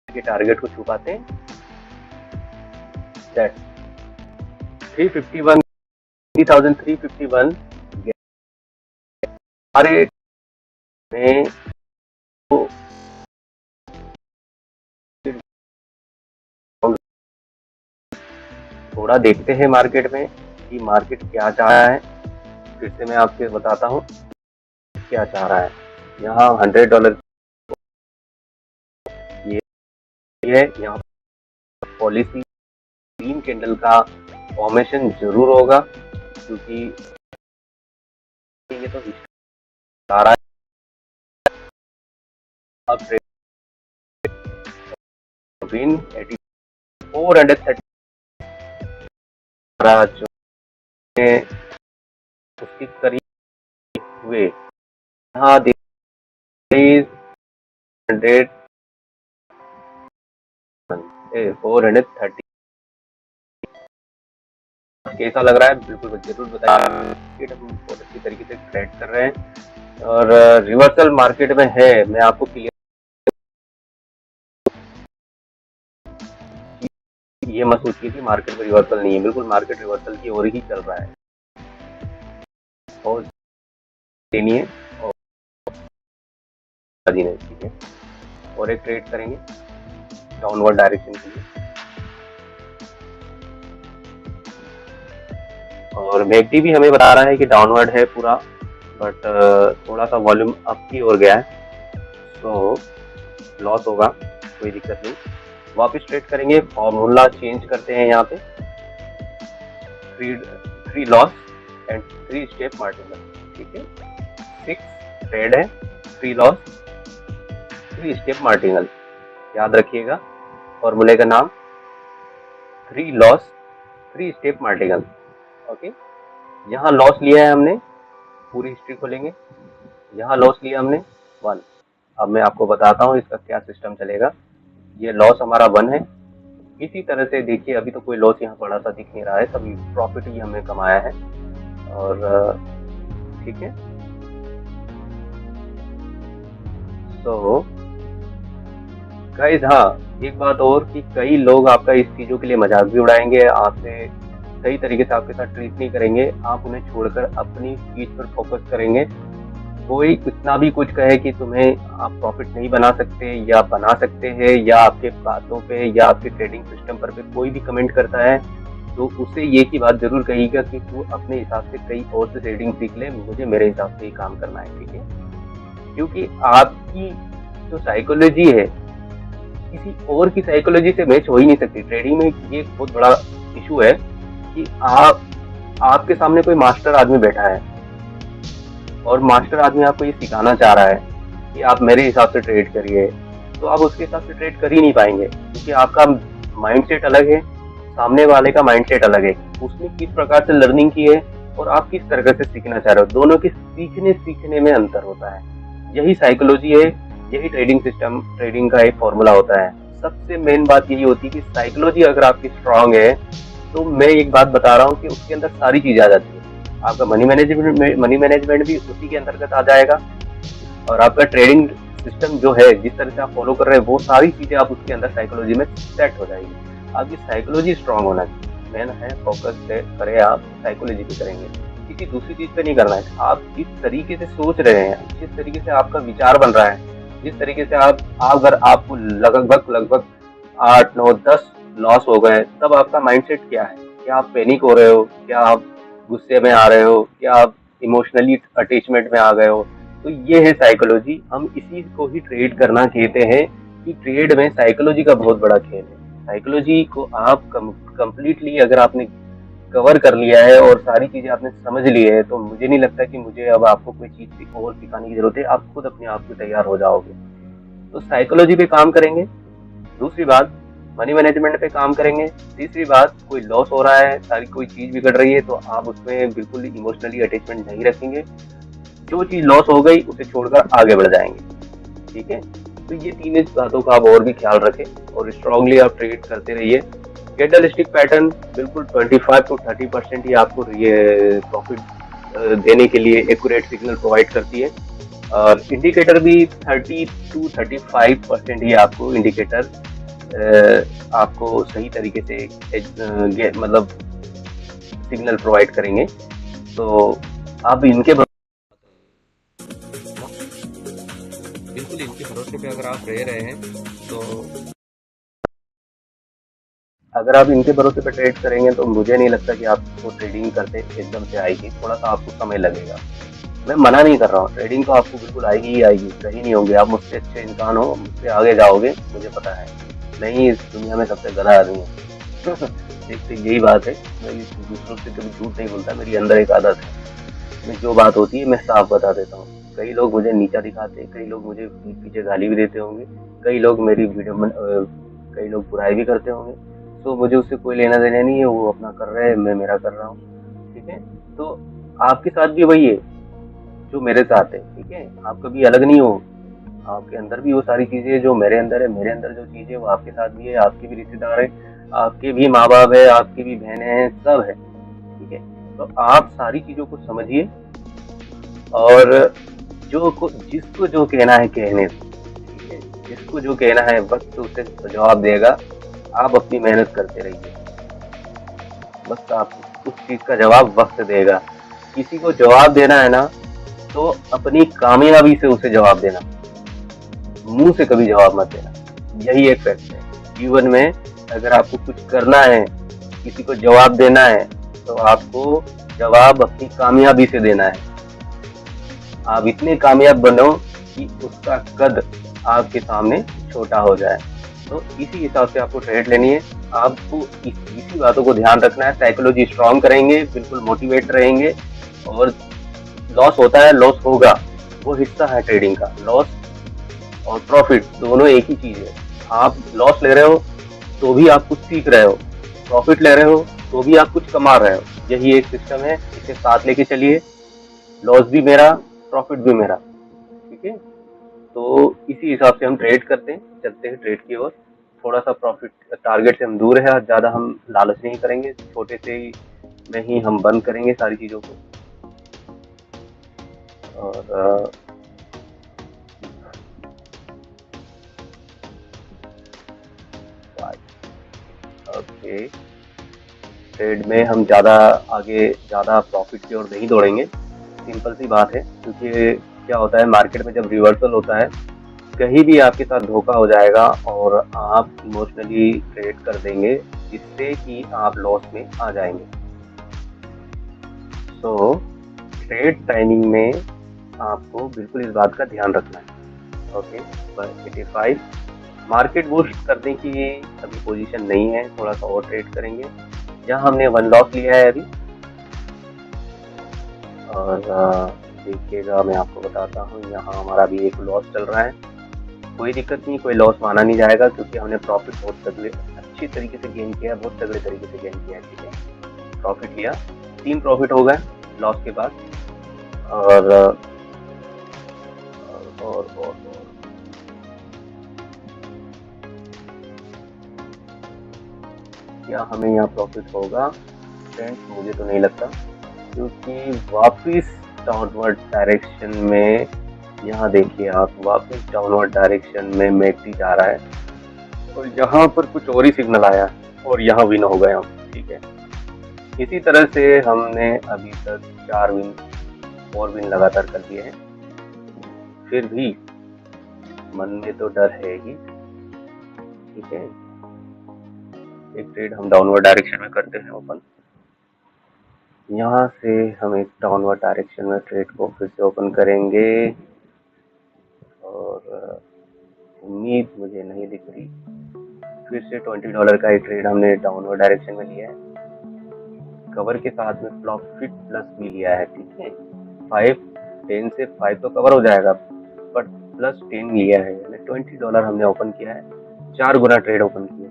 के टारगेट को छुपाते हैं। दैट 351 3,351 हमारे में तो थोड़ा देखते हैं मार्केट में कि मार्केट क्या चाह रहा है। फिर से मैं आपको बताता हूँ क्या चाह रहा है। यहाँ $100 ये है, यहाँ पॉलिसी 3 कैंडल का फॉर्मेशन जरूर होगा क्योंकि ये तो आ रहा है। अब विन 8430 उसके करीब हुए। यहाँ 430 कैसा लग रहा है बिल्कुल जरूर बताइए। हम बहुत अच्छी तरीके से ट्रेड कर रहे हैं और रिवर्सल मार्केट में है। मैं आपको क्लियर, ये मत सोचिए कि मार्केट में रिवर्सल नहीं है, बिल्कुल मार्केट रिवर्सल की ओर ही चल रहा है। और देनी है और ठीक है। और एक ट्रेड करेंगे डाउनवर्ड डायरेक्शन के लिए और मैकडी भी हमें बता रहा है कि डाउनवर्ड है पूरा, बट थोड़ा सा वॉल्यूम अप की ओर गया है तो लॉस होगा, कोई दिक्कत नहीं। वापस ट्रेड करेंगे, फॉर्मूला चेंज करते हैं। यहाँ पे 3 लॉस एंड 3 स्टेप मार्जिनल, ठीक है। 6 ट्रेड है, 3 लॉस 3 स्टेप मार्जिनल, याद रखिएगा फॉर्मूले का नाम 3 लॉस 3 स्टेप मार्जिनल, ओके। यहाँ लॉस लिया है हमने, पूरी हिस्ट्री खोलेंगे। यहाँ लॉस लिया हमने 1। अब मैं आपको बताता हूँ इसका क्या सिस्टम चलेगा। ये लॉस हमारा 1 है। इसी तरह से देखिए, अभी तो कोई लॉस यहाँ बड़ा सा दिख नहीं रहा है, सभी प्रॉफिट ही हमने कमाया है और ठीक है। तो गाइस, हाँ एक बात और कि कई लोग आपका इस चीजों के लिए मजाक भी उड़ाएंगे, आपसे सही तरीके से आपके साथ ट्रीट नहीं करेंगे, आप उन्हें छोड़कर अपनी चीज पर फोकस करेंगे। कोई कितना भी कुछ कहे कि तुम्हें आप प्रॉफिट नहीं बना सकते या बना सकते हैं, या आपके बातों पे या आपके ट्रेडिंग सिस्टम पर पे कोई भी कमेंट करता है तो उससे ये की बात जरूर कहिएगा कि तू अपने हिसाब से कहीं और से ट्रेडिंग सीख ले, मुझे मेरे हिसाब से ही काम करना है, ठीक है। क्योंकि आपकी जो साइकोलॉजी है किसी और की साइकोलॉजी से मैच हो ही नहीं सकती। ट्रेडिंग में ये बहुत बड़ा इशू है कि आपके सामने कोई मास्टर आदमी बैठा है और मास्टर आदमी आपको ये सिखाना चाह रहा है कि आप मेरे हिसाब से ट्रेड करिए, तो आप उसके हिसाब से ट्रेड कर ही नहीं पाएंगे, क्योंकि आपका माइंडसेट अलग है, सामने वाले का माइंडसेट अलग है, उसने किस प्रकार से लर्निंग की है और आप किस तरह से सीखना चाह रहे हो, दोनों के सीखने में अंतर होता है। यही साइकोलॉजी है, यही ट्रेडिंग सिस्टम, ट्रेडिंग का एक फॉर्मूला होता है। सबसे मेन बात यही होती है कि साइकोलॉजी अगर आपकी स्ट्रांग है, तो मैं एक बात बता रहा हूँ कि उसके अंदर सारी चीजें आ जाती है। आपका मनी मैनेजमेंट भी उसी के अंतर्गत आ जाएगा, और आपका ट्रेडिंग सिस्टम जो है, जिस तरह से आप फॉलो कर रहे हैं, वो सारी चीजें आप उसके अंदर साइकोलॉजी में सेट हो जाएगी। आपकी साइकोलॉजी स्ट्रांग होना चाहिए, मेन है फोकस करें, आप साइकोलॉजी पे करेंगे, किसी दूसरी चीज पे नहीं करना है। आप जिस तरीके से सोच रहे हैं, जिस तरीके से आपका विचार बन रहा है, जिस तरीके से आप अगर आपको लगभग 8 9 10 लॉस हो गए, तब आपका माइंडसेट क्या है? क्या आप पैनिक हो रहे हो? क्या आप गुस्से में आ रहे हो? क्या आप इमोशनली अटैचमेंट में आ गए हो? तो ये है साइकोलॉजी। हम इसी को ही ट्रेड करना कहते हैं कि ट्रेड में साइकोलॉजी का बहुत बड़ा खेल है। साइकोलॉजी को आप कंप्लीटली अगर आपने कवर कर लिया है और सारी चीजें आपने समझ ली है, तो मुझे नहीं लगता कि मुझे अब आपको कोई चीज और सिखाने की जरूरत है, आप खुद अपने आप को तैयार हो जाओगे। तो साइकोलॉजी पे काम करेंगे, दूसरी बात मनी मैनेजमेंट पे काम करेंगे, तीसरी बात कोई लॉस हो रहा है, सारी कोई चीज बिगड़ रही है, तो आप उसमें बिल्कुल इमोशनली अटैचमेंट नहीं रखेंगे, जो चीज लॉस हो गई उसे छोड़कर आगे बढ़ जाएंगे। ठीक है, तो ये तीन बातों का आप और भी ख्याल रखें और स्ट्रांगली आप ट्रेड करते रहिए। कैंडलस्टिक पैटर्न बिल्कुल 25 to 30% ही आपको ये प्रॉफिट देने के लिए एक्यूरेट सिग्नल प्रोवाइड करती है, और इंडिकेटर भी 30 to 35% ही आपको इंडिकेटर आपको सही तरीके से मतलब सिग्नल प्रोवाइड करेंगे। तो आप इनके बिल्कुल इनके भरोसे पे अगर आप रह रहे हैं तो अगर आप इनके भरोसे पे ट्रेड करेंगे, तो मुझे नहीं लगता कि आपको ट्रेडिंग करते एकदम से आएगी, थोड़ा सा आपको समय लगेगा। मैं मना नहीं कर रहा हूँ, ट्रेडिंग तो आपको बिल्कुल आएगी ही आएगी, कहीं नहीं होंगे, आप मुझसे अच्छे इंसान हो, मुझसे आगे जाओगे, मुझे पता है। मैं ही इस दुनिया में सबसे गधा आदमी हूँ। एक तो यही बात है, मैं दूसरों से कभी झूठ नहीं बोलता, मेरी अंदर एक आदत है, मैं जो बात होती है मैं साफ बता देता हूँ। कई लोग मुझे नीचा दिखाते, कई लोग मुझे पीछे गाली भी देते होंगे, कई लोग मेरी वीडियो में कई लोग बुराई भी करते होंगे, तो मुझे उससे कोई लेना देना नहीं है, वो अपना कर रहे हैं, मैं मेरा कर रहा हूँ। ठीक है, तो आपके साथ भी वही है जो मेरे साथ है। ठीक है, आप कभी अलग नहीं हो, आपके अंदर भी वो सारी चीजें जो मेरे अंदर है, मेरे अंदर जो चीजें वो आपके साथ भी है, आपके भी रिश्तेदार है, आपके भी माँ बाप है, आपकी भी बहनें हैं, सब है। ठीक है, तो आप सारी चीजों को समझिए, और जिसको जो कहना है कहने, ठीक है, जिसको जो कहना है वक्त उसे जवाब देगा। आप अपनी मेहनत करते रहिए, बस आप उस चीज का जवाब वक्त देगा। किसी को जवाब देना है ना, तो अपनी कामयाबी से उसे जवाब देना, मुंह से कभी जवाब मत देना। यही एक फैक्ट है जीवन में। अगर आपको कुछ करना है, किसी को जवाब देना है, तो आपको जवाब अपनी कामयाबी से देना है। आप इतने कामयाब बनो कि उसका कद आपके सामने छोटा हो जाए। तो इसी हिसाब से आपको ट्रेड लेनी है, आपको इसी बातों को ध्यान रखना है। साइकोलॉजी स्ट्रांग करेंगे, बिल्कुल मोटिवेट रहेंगे, और लॉस होता है, लॉस होगा, वो हिस्सा है ट्रेडिंग का। लॉस और प्रॉफिट दोनों एक ही चीज है। आप लॉस ले रहे हो तो भी आप कुछ सीख रहे हो, प्रॉफिट ले रहे हो तो भी आप कुछ कमा रहे हो। यही एक सिस्टम है, इसे साथ लेके चलिए। लॉस भी मेरा, प्रॉफिट भी मेरा। ठीक है, तो इसी हिसाब से हम ट्रेड करते हैं, चलते हैं ट्रेड की ओर। थोड़ा सा प्रॉफिट टारगेट से हम दूर है, ज़्यादा हम लालच नहीं करेंगे, छोटे से ही में ही हम बंद करेंगे सारी चीज़ों को। और ओके, ट्रेड में हम ज़्यादा आगे, ज़्यादा प्रॉफिट की ओर नहीं दौड़ेंगे। सिंपल सी बात है, क्योंकि क्या होता है मार्केट में जब रिवर्सल होता है, कहीं भी आपके साथ धोखा हो जाएगा और आप इमोशनली ट्रेड कर देंगे, जिससे कि आप लॉस में आ जाएंगे। तो ट्रेड टाइमिंग में आपको बिल्कुल इस बात का ध्यान रखना है। ओके, 85 मार्केट बूस्ट करने की अभी पोजीशन नहीं है, थोड़ा सा और ट्रेड करेंगे। यहाँ हमने 1 लॉस लिया है अभी, और देखिएगा, मैं आपको बताता हूँ, यहाँ हमारा भी एक लॉस चल रहा है। कोई दिक्कत नहीं, कोई लॉस माना नहीं जाएगा क्योंकि हमने प्रॉफिट बहुत तगड़े अच्छी तरीके से गेन किया है, बहुत तगड़े तरीके से गेन किया है। ठीक है, प्रॉफिट लिया, 3 प्रॉफिट हो गए लॉस के बाद। और और क्या हमें यहाँ प्रॉफिट होगा फ्रेंड्स? मुझे तो नहीं लगता, क्योंकि वापिस डाउनवर्ड डायरेक्शन में, यहाँ देखिए आप, वापस डाउनवर्ड डायरेक्शन में मैकडी जा रहा है और यहाँ पर कुछ और ही सिग्नल आया और यहाँ विन हो गए हम। ठीक है, इसी तरह से हमने अभी तक 4 विन 4 विन लगातार कर दिए हैं। फिर भी मन में तो डर है ही। ठीक है, एक ट्रेड हम डाउनवर्ड डायरेक्शन में करते हैं ओपन। यहाँ से हम एक डाउनवर्ड डायरेक्शन में ट्रेड को फिर से ओपन करेंगे और उम्मीद मुझे नहीं दिख रही। फिर से $20 का एक ट्रेड हमने डाउनवर्ड डायरेक्शन में लिया है, कवर के साथ में प्रॉफिट प्लस भी लिया है। ठीक है, 10 से 5 तो कवर हो जाएगा, बट प्लस 10 लिया है, यानी $20 हमने ओपन किया है, 4 गुना ट्रेड ओपन किया।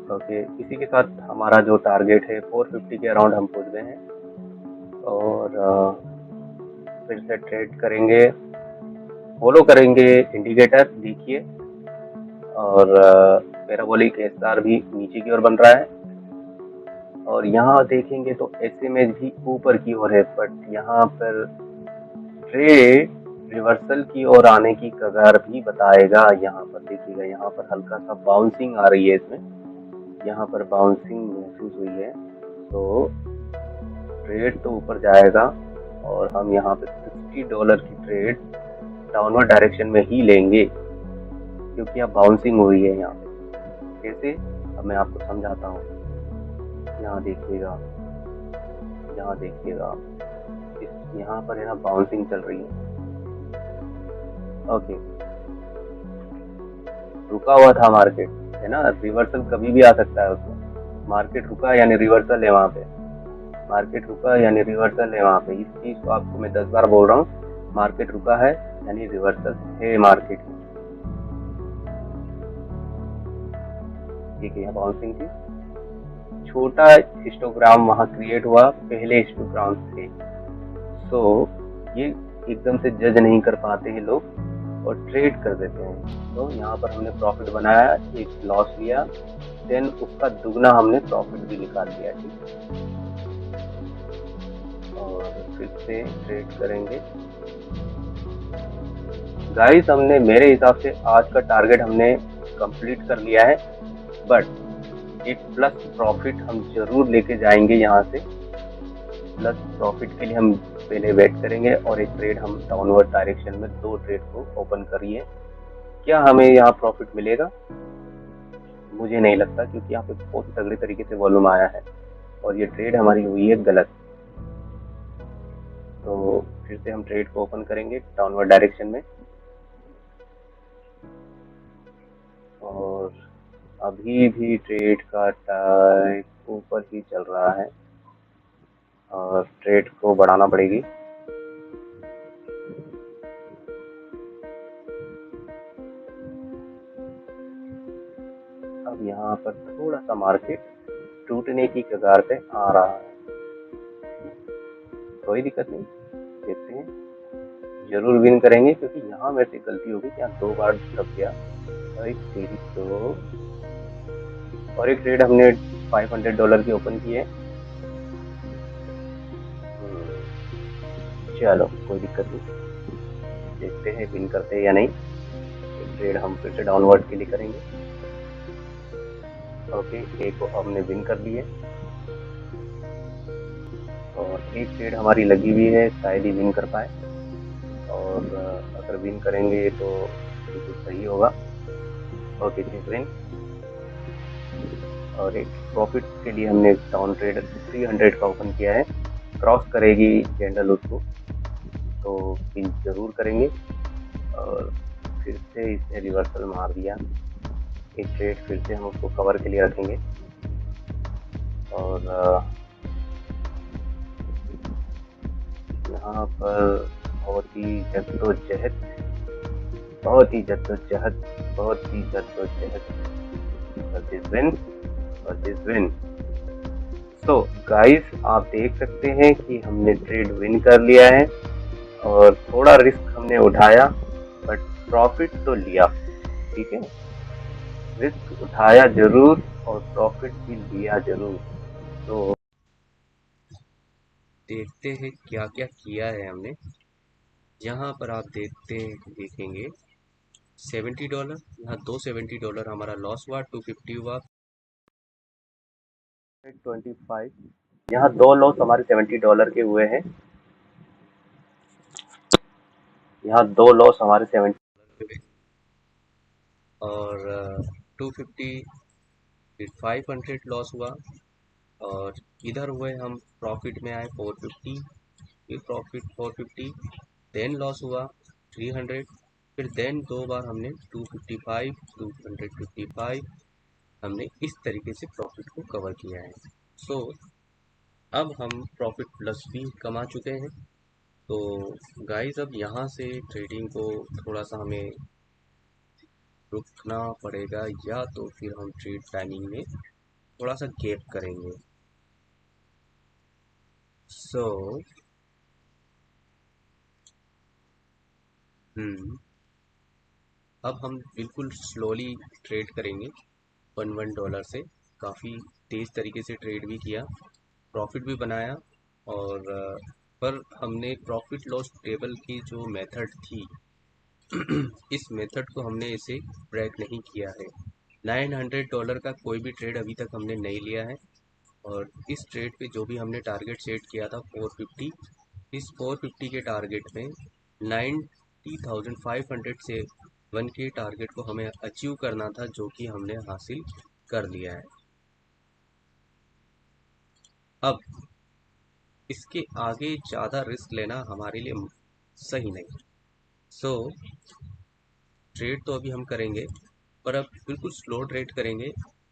ओके, इसी के साथ हमारा जो टारगेट है 450 के अराउंड हम पहुंच गए हैं और फिर से ट्रेड करेंगे, फॉलो करेंगे इंडिकेटर, देखिए, और पैराबोलिक एसआर भी नीचे की ओर बन रहा है और यहाँ देखेंगे तो एसएमएच भी ऊपर की ओर है, बट यहाँ पर ट्रेड रिवर्सल की ओर आने की कगार भी बताएगा। यहाँ पर देखिएगा, यहाँ पर हल्का सा बाउंसिंग आ रही है, इसमें यहाँ पर बाउंसिंग महसूस हुई है, तो ट्रेड तो ऊपर जाएगा और हम यहाँ पे $60 की ट्रेड डाउनवर्ड डायरेक्शन में ही लेंगे, क्योंकि अब बाउंसिंग हुई है यहाँ पे। कैसे, अब मैं आपको समझाता हूँ। यहाँ देखिएगा, यहाँ देखिएगा, यहाँ पर है ना बाउंसिंग चल रही है। ओके, रुका हुआ था मार्केट, है ना, रिवर्सल कभी भी आ सकता है उसमें। मार्केट रुका यानी रिवर्सल है वहाँ पे, मार्केट रुका यानी रिवर्सल है वहाँ पे। इस चीज को आपको मैं 10 बार बोल रहा हूँ, मार्केट रुका है यानी रिवर्सल है मार्केट में। ठीक है, यहाँ बाउंसिंग थी, छोटा हिस्टोग्राम वहाँ क्रिएट हुआ पहले हिस्टोग्राम से, सो ये एकदम से जज नहीं कर पाते हैं लोग और ट्रेड कर देते हैं। तो यहाँ पर हमने प्रॉफिट बनाया, एक लॉस लिया, देन उसका दुगना हमने प्रॉफिट भी निकाल लिया। ठीक, और फिर से ट्रेड करेंगे गाइस। हमने मेरे हिसाब से आज का टारगेट हमने कंप्लीट कर लिया है, बट एक प्लस प्रॉफिट हम जरूर लेके जाएंगे। यहाँ से प्लस प्रॉफिट के लिए हम पहले वेट करेंगे और एक ट्रेड हम डाउनवर्ड डायरेक्शन में 2 ट्रेड को ओपन करिए। क्या हमें यहाँ प्रॉफिट मिलेगा? मुझे नहीं लगता, क्योंकि यहाँ पे बहुत तगड़े तरीके से वॉल्यूम आया है और ये ट्रेड हमारी हुई है गलत। तो फिर से हम ट्रेड को ओपन करेंगे डाउनवर्ड डायरेक्शन में और अभी भी ट्रेड का टाइप ऊपर ही चल रहा है और ट्रेड को बढ़ाना पड़ेगी। अब यहाँ पर थोड़ा सा मार्केट टूटने की कगार पे आ रहा है, कोई दिक्कत नहीं, देखते हैं, जरूर विन करेंगे, क्योंकि यहाँ मेरे से गलती होगी कि यहाँ 2 बार दब गया। और एक ट्रेड हमने $500 की ओपन की है। चलो कोई दिक्कत नहीं, देखते हैं विन करते हैं या नहीं। एक ट्रेड हम फिर से डाउनवर्ड के लिए करेंगे। ओके, एक को हमने विन कर ली है और एक ट्रेड हमारी लगी हुई है, शायद ही विन कर पाए, और अगर विन करेंगे तो बिल्कुल सही होगा। Okay, win. और एक प्रॉफिट के लिए हमने डाउन ट्रेड 300 का ओपन किया है, क्रॉस करेगी कैंडल उसको तो विन जरूर करेंगे। और फिर से इसने रिवर्सल मार दिया, एक ट्रेड फिर से हम उसको कवर के लिए रखेंगे और यहाँ पर बहुत ही जद्दोजहद बहुत ही जद्दोजहद बहुत ही जद्दोजहद वर्सेस विन वर्सेस विन। तो गाइस आप देख सकते हैं कि हमने ट्रेड विन कर लिया है और थोड़ा रिस्क हमने उठाया बट प्रॉफिट तो लिया। ठीक है, रिस्क उठाया जरूर और प्रॉफिट भी लिया जरूर। तो देखते हैं क्या क्या किया है हमने। यहाँ पर आप देखेंगे $70, यहाँ $270 हमारा लॉस हुआ, 250 हुआ। 25, यहाँ दो लॉस हमारे $70 के हुए हैं। यहाँ दो लॉस हमारे 70 और 250 फिर 500 लॉस हुआ। और इधर हुए हम प्रॉफिट में आए 450, फिर प्रॉफिट 450, देन लॉस हुआ 300, फिर देन दो बार हमने 255 255 हमने इस तरीके से प्रॉफिट को कवर किया है। सो अब हम प्रॉफिट प्लस भी कमा चुके हैं। तो गाइस अब यहाँ से ट्रेडिंग को थोड़ा सा हमें रुकना पड़ेगा या तो फिर हम ट्रेड टाइमिंग में थोड़ा सा गैप करेंगे। सो अब हम बिल्कुल स्लोली ट्रेड करेंगे $1 से। काफ़ी तेज़ तरीके से ट्रेड भी किया, प्रॉफिट भी बनाया। और पर हमने प्रॉफिट लॉस टेबल की जो मेथड थी इस मेथड को हमने इसे ब्रेक नहीं किया है। $900 का कोई भी ट्रेड अभी तक हमने नहीं लिया है। और इस ट्रेड पे जो भी हमने टारगेट सेट किया था 450, इस 450 के टारगेट में 90,500 से 1 के टारगेट को हमें अचीव करना था, जो कि हमने हासिल कर लिया है। अब इसके आगे ज़्यादा रिस्क लेना हमारे लिए सही नहीं। सो ट्रेड तो अभी हम करेंगे, पर अब बिल्कुल स्लो ट्रेड करेंगे।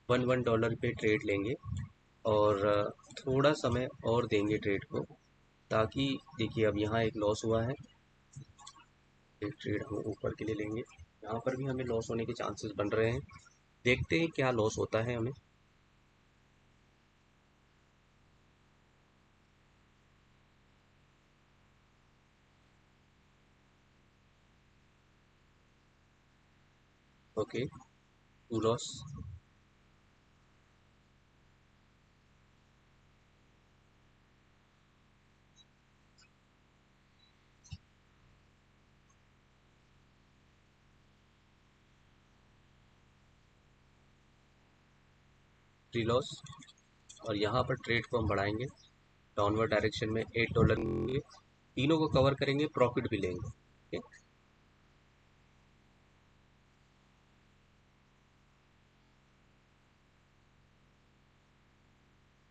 $1 पे ट्रेड लेंगे और थोड़ा समय और देंगे ट्रेड को, ताकि देखिए अब यहाँ एक लॉस हुआ है, एक ट्रेड हम ऊपर के लिए लेंगे। यहाँ पर भी हमें लॉस होने के चांसेस बन रहे हैं, देखते हैं क्या लॉस होता है हमें। Okay, 2 loss. Three laws. और यहाँ पर ट्रेड को हम बढ़ाएंगे डाउनवर्ड डायरेक्शन में $8 लेंगे, तीनों को कवर करेंगे, प्रॉफिट भी लेंगे। ठीक है,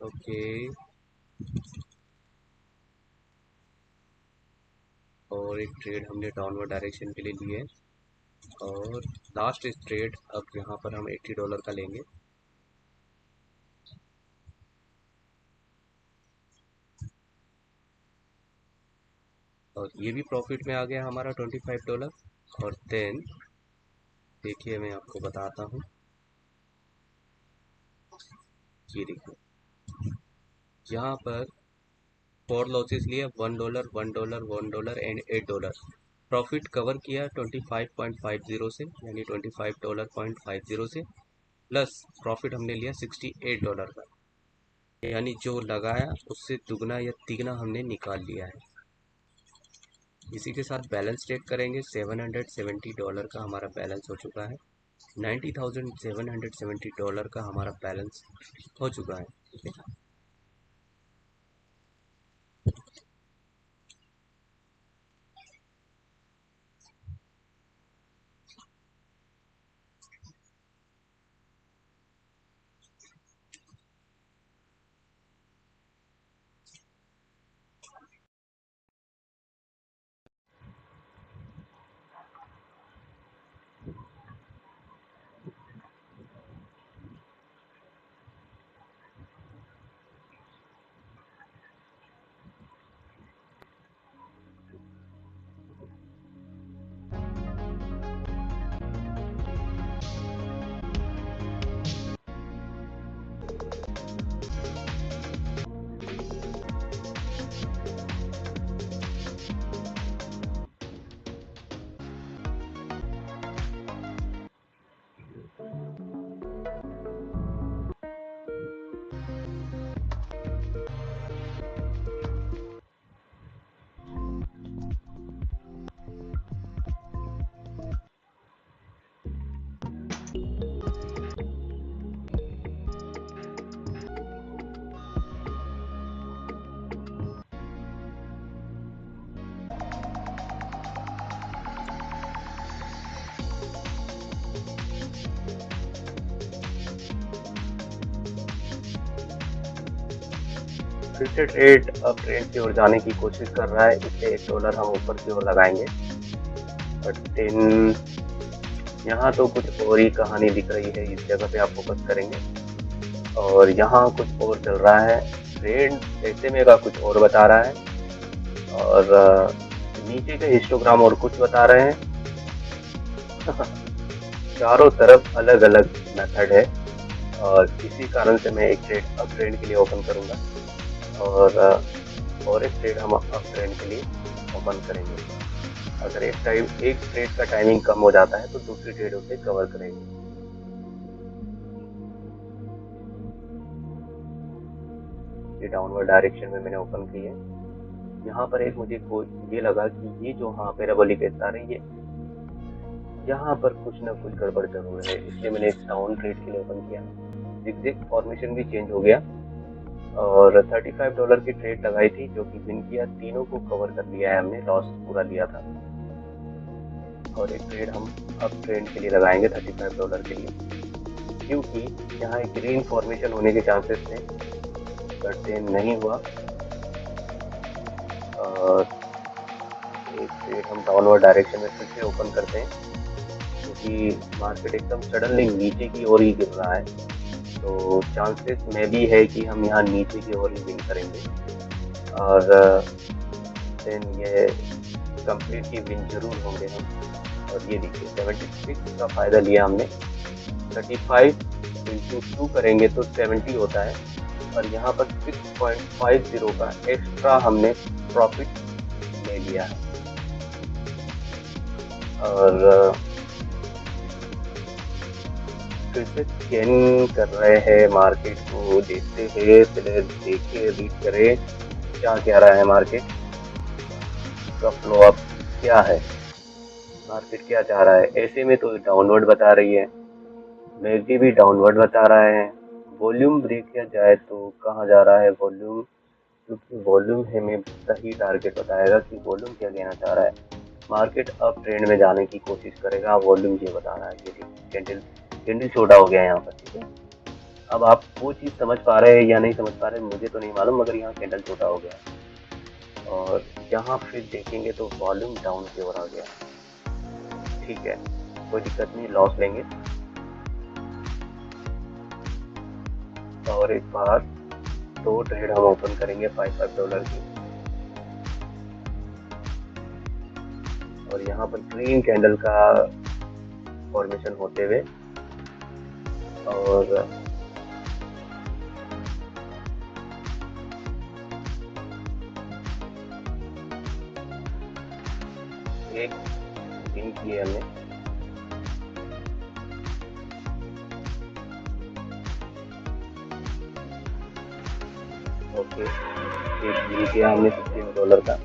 ओके। और एक ट्रेड हमने डाउनवर्ड डायरेक्शन के लिए लिए है। और लास्ट ट्रेड अब यहाँ पर हम $80 का लेंगे। और ये भी प्रॉफिट में आ गया हमारा $25। और देन देखिए मैं आपको बताता हूँ, ये देखिए यहाँ पर 4 लॉसेस लिए, $1 $1 $1 एंड $8। प्रॉफिट कवर किया 25.50 से, यानी $25.50 से, प्लस प्रॉफिट हमने लिया $68 का, यानी जो लगाया उससे दुगना या तिगना हमने निकाल लिया है। इसी के साथ बैलेंस चेक करेंगे, $770 का हमारा बैलेंस हो चुका है। $90,770 का हमारा बैलेंस हो चुका है। ठीक है, फिर से ट्रेड अब ट्रेंड की ओर जाने की कोशिश कर रहा है, इसलिए $1 हम ऊपर की ओर लगाएंगे। बट देन यहाँ तो कुछ और ही कहानी दिख रही है, इस जगह पे आप फोकस करेंगे और यहाँ कुछ और चल रहा है। ट्रेंड SMA का कुछ और बता रहा है और नीचे के हिस्टोग्राम और कुछ बता रहे हैं। चारों तरफ अलग अलग मेथड है और इसी कारण से मैं एक ट्रेड अप ट्रेंड के लिए ओपन करूंगा और एक ट्रेड हम अप ट्रेंड के लिए ओपन करेंगे। अगर एक ट्रेड का टाइमिंग कम हो जाता है तो दूसरी ट्रेड उसे कवर करेंगे। ये डाउनवर्ड डायरेक्शन में मैंने ओपन की है। यहाँ पर एक मुझे ये लगा कि ये जो हाँ पैराबोलिक स्टार है, ये यहाँ पर कुछ ना कुछ गड़बड़ जरूर है, इसलिए मैंने एक डाउन ट्रेड के लिए ओपन किया। जिगजैग फॉर्मेशन भी चेंज हो गया और $35 की ट्रेड लगाई थी जो कि विन किया, तीनों को कवर कर लिया है हमने, लॉस पूरा लिया था। और एक ट्रेड हम अप ट्रेंड के लिए लगाएंगे $35 के लिए, क्योंकि यहाँ एक ग्रीन फॉर्मेशन होने के चांसेस थे बट देन नहीं हुआ। और एक ट्रेड हम डाउनवर्ड डायरेक्शन में फिर से ओपन करते हैं, क्योंकि मार्केट एकदम सडनली नीचे की ओर ही गिर रहा है, तो चांसेस में भी है कि हम यहाँ नीचे की ओर ही विन करेंगे और देन ये कंप्लीटली विन जरूर होंगे हम। और ये देखिए 76 का फायदा लिया हमने, 35 इंटू 2 करेंगे तो 70 होता है और यहाँ पर 6.50 का एक्स्ट्रा हमने प्रॉफिट ले लिया है। और फिर से स्कैन कर रहे हैं मार्केट को, देखते हैं, पहले देखिए रीड करें क्या कह रहा है मार्केट का फ्लो अप क्या है, मार्केट क्या चाह रहा है। ऐसे में तो डाउनवर्ड बता रही है, मैगडी भी डाउनवर्ड बता रहा है। वॉल्यूम देख किया जाए तो कहाँ जा रहा है वॉल्यूम, क्योंकि वॉल्यूम हमें सही टारगेट बताएगा कि वॉल्यूम क्या कहना चाह रहा है। मार्केट अप ट्रेंड में जाने की कोशिश करेगा, वॉल्यूम ये बता रहा है। ये कैंडल छोटा हो गया है यहाँ पर, ठीक है। अब आप वो चीज़ समझ पा रहे हैं या नहीं समझ पा रहे हैं मुझे तो नहीं मालूम, मगर यहाँ कैंडल छोटा हो गया और यहाँ फिर देखेंगे तो वॉल्यूम डाउन की ओर आ गया, ठीक है, कोई दिक्कत नहीं, लॉस लेंगे। और एक बार 2 ट्रेड हम ओपन करेंगे $5 की और यहाँ पर ग्रीन कैंडल का फॉर्मेशन होते हुए और एक विन किए हमने। ओके, एक विन किया हमने $16 का।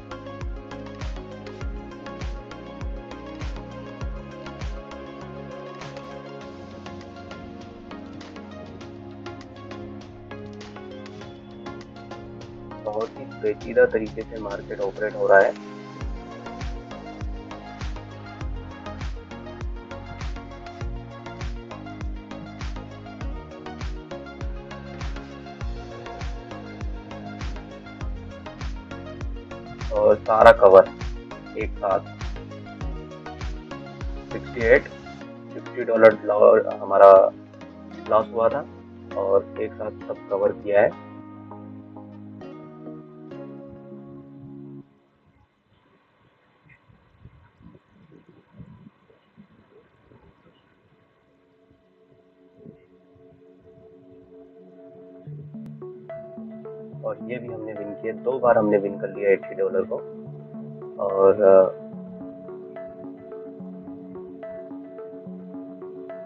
बहुत ही पेचीदा तरीके से मार्केट ऑपरेट हो रहा है। और सारा कवर एक साथ $60 हमारा लॉस हुआ था और एक साथ सब कवर किया है। और ये भी हमने विन किया, 2 बार हमने विन कर लिया $80 को। और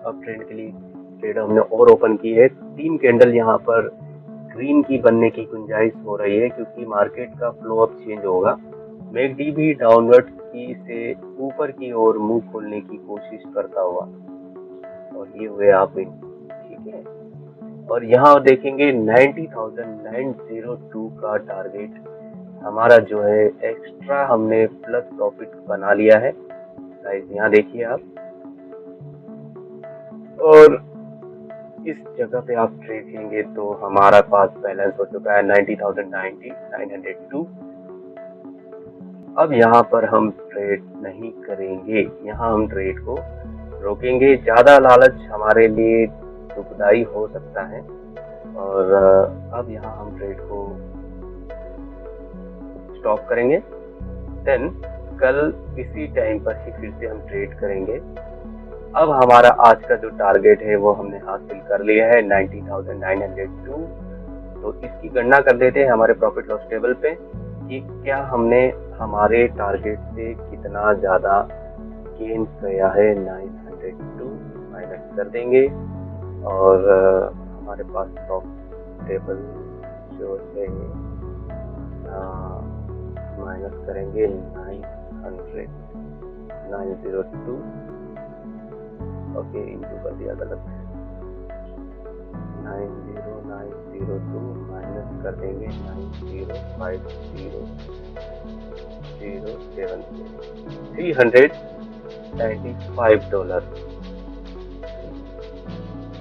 अब ट्रेंड के लिए ट्रेड हमने और ओपन की है। 3 कैंडल यहाँ पर ग्रीन की बनने की गुंजाइश हो रही है, क्योंकि मार्केट का फ्लो अब चेंज होगा। मैगडी भी डाउनवर्ड की से ऊपर की ओर मुंह खोलने की कोशिश करता हुआ और ये हुए आप विन, ठीक है। और यहाँ देखेंगे 90,902 का टारगेट हमारा जो है एक्स्ट्रा हमने प्लस प्रॉफिट बना लिया है गाइस, यहाँ देखिए आप। और इस जगह पे आप देखेंगे तो हमारा पास बैलेंस हो चुका है 90,902। अब यहाँ पर हम ट्रेड नहीं करेंगे, यहाँ हम ट्रेड को रोकेंगे। ज़्यादा लालच हमारे लिए दुखदाई हो सकता है और अब यहाँ हम ट्रेड को स्टॉप करेंगे। देन कल इसी टाइम पर ही फिर से हम ट्रेड करेंगे। अब हमारा आज का जो टारगेट है वो हमने हासिल कर लिया है 90,902। तो इसकी गणना कर लेते हैं हमारे प्रॉफिट लॉस टेबल पे कि क्या हमने हमारे टारगेट से कितना ज़्यादा गेन किया है। 902 माइनस कर देंगे और हमारे पास प्रॉफिट टेबल जो है माइनस करेंगे 902। ओके, इंटू कर दिया गलत। 90902 माइनस कर देंगे 905007 $395।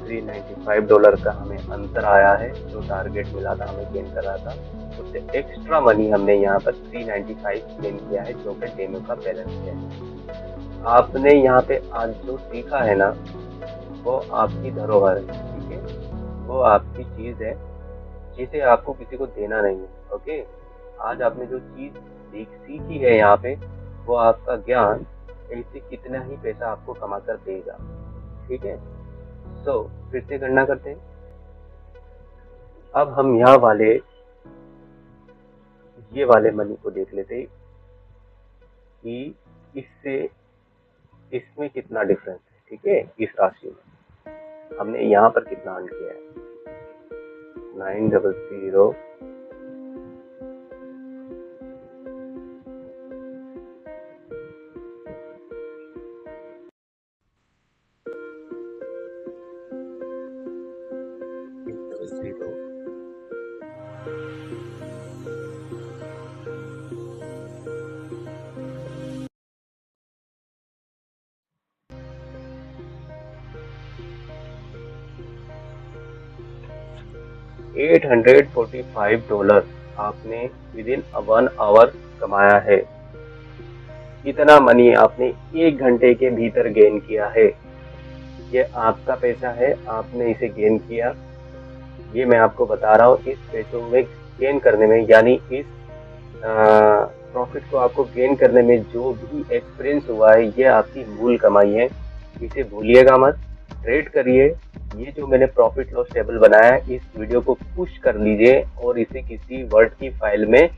$395 का हमें अंतर आया है। जो टारगेट मिला था हमें गेन कर रहा था उससे एक्स्ट्रा मनी हमने यहाँ पर 395 गेन किया है, जो कि डेमो का बैलेंस है। आपने यहाँ पे आज जो सीखा है ना वो आपकी धरोहर है, ठीक है। वो आपकी चीज है जिसे आपको किसी को देना नहीं है। ओके, आज आपने जो चीज सीखी है यहाँ पे वो आपका ज्ञान ऐसे कितना ही पैसा आपको कमा कर देगा, ठीक है। तो फिर से गणना करते हैं। अब हम यहाँ ये वाले मनी को देख लेते हैं कि इससे इसमें कितना डिफरेंस है, ठीक है। इस राशि में हमने यहाँ पर कितना अर्न किया है 900 $845 आपने विद इन 1 आवर कमाया है। इतना मनी आपने 1 घंटे के भीतर गेन किया है। ये आपका पैसा है, आपने इसे गेन किया। ये मैं आपको बता रहा हूँ, इस पैसों में गेन करने में यानी इस प्रॉफिट को आपको गेन करने में जो भी एक्सपीरियंस हुआ है ये आपकी मूल कमाई है। इसे भूलिएगा मत, ट्रेड करिए। ये जो मैंने प्रॉफिट लॉस टेबल बनाया है इस वीडियो को पुश कर लीजिए और इसे किसी वर्ड की फाइल में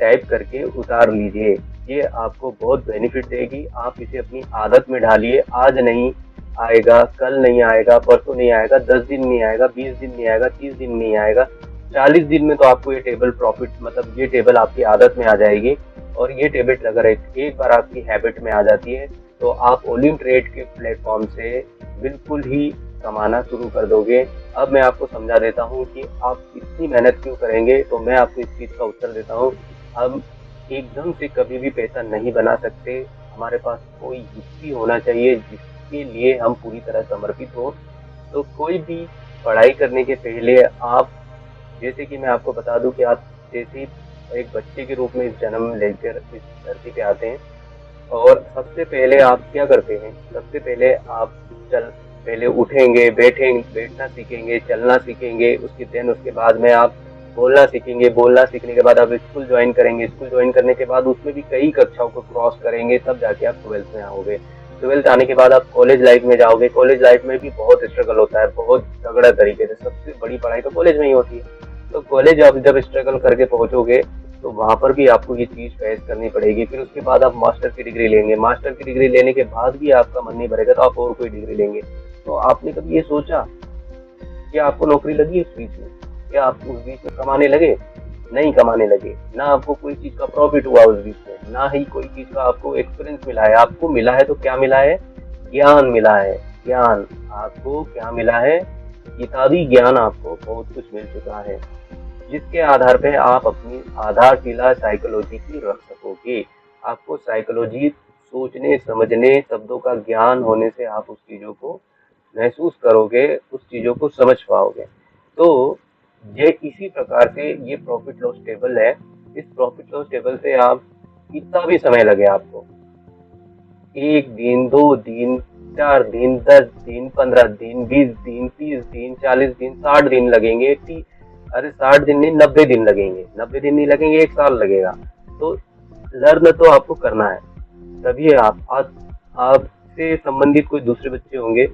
टाइप करके उतार लीजिए। ये आपको बहुत बेनिफिट देगी। आप इसे अपनी आदत में ढालिए। आज नहीं आएगा, कल नहीं आएगा, परसों नहीं आएगा, 10 दिन नहीं आएगा, 20 दिन नहीं आएगा, 30 दिन नहीं आएगा, 40 दिन में तो आपको ये टेबल प्रॉफिट मतलब ये टेबल आपकी आदत में आ जाएगी। और ये टेबल अगर एक बार आपकी हैबिट में आ जाती है तो आप ओलिम ट्रेड के प्लेटफॉर्म से बिल्कुल ही कमाना शुरू कर दोगे। अब मैं आपको समझा देता हूँ कि आप इतनी मेहनत क्यों करेंगे। तो मैं आपको इस चीज़ का उत्तर देता हूँ। हम एकदम से कभी भी पैसा नहीं बना सकते। हमारे पास कोई युक्ति होना चाहिए जिसके लिए हम पूरी तरह समर्पित हो। तो कोई भी पढ़ाई करने के पहले आप, जैसे कि मैं आपको बता दूं कि आप जैसे एक बच्चे के रूप में जन्म लेकर इस धरती पे आते हैं और सबसे पहले आप क्या करते हैं, सबसे पहले आप पहले उठेंगे, बैठना सीखेंगे, चलना सीखेंगे। उसके बाद में आप बोलना सीखेंगे। बोलना सीखने के बाद आप स्कूल ज्वाइन करेंगे। स्कूल ज्वाइन करने के बाद उसमें भी कई कक्षाओं को क्रॉस करेंगे, तब जाके आप 12th में आओगे। 12th आने के बाद आप कॉलेज लाइफ में जाओगे। कॉलेज लाइफ में भी बहुत स्ट्रगल होता है, बहुत तगड़ा तरीके से। सबसे बड़ी पढ़ाई तो कॉलेज में ही होती है। तो कॉलेज आप जब स्ट्रगल करके पहुंचोगे तो वहां पर भी आपको ये चीज फेस करनी पड़ेगी। फिर उसके बाद आप मास्टर की डिग्री लेंगे। मास्टर की डिग्री लेने के बाद भी आपका मन नहीं भरेगा तो आप और कोई डिग्री लेंगे। तो आपने कभी ये सोचा कि आपको नौकरी लगी उस बीच में? क्या आप उस बीच में कमाने लगे? नहीं कमाने लगे। ना आपको कोई चीज का प्रॉफिट हुआ उस बीच में, ना ही कोई चीज का आपको एक्सपीरियंस मिला है। आपको मिला है तो क्या मिला है? ज्ञान मिला है। ज्ञान आपको क्या मिला है? किताबी ज्ञान आपको बहुत कुछ मिल चुका है, जिसके आधार पे आप अपनी आधारशिला साइकोलॉजी की रख सकोगे। आपको साइकोलॉजी सोचने समझने शब्दों का ज्ञान होने से आप उस चीजों को महसूस करोगे, उस चीज़ों को समझ पाओगे। तो ये इसी प्रकार से ये प्रॉफिट लॉस टेबल है। इस प्रॉफिट लॉस टेबल से आप कितना भी समय लगे आपको, 1 दिन, 2 दिन, 4 दिन, 10 दिन, 15 दिन, 20 दिन, 30 दिन, 40 दिन, 60 दिन लगेंगे, अरे 60 दिन नहीं, 90 दिन लगेंगे, 90 दिन नहीं लगेंगे, 1 साल लगेगा। तो लर्न तो आपको करना है, तभी आप आज आपसे संबंधित कोई दूसरे बच्चे होंगे,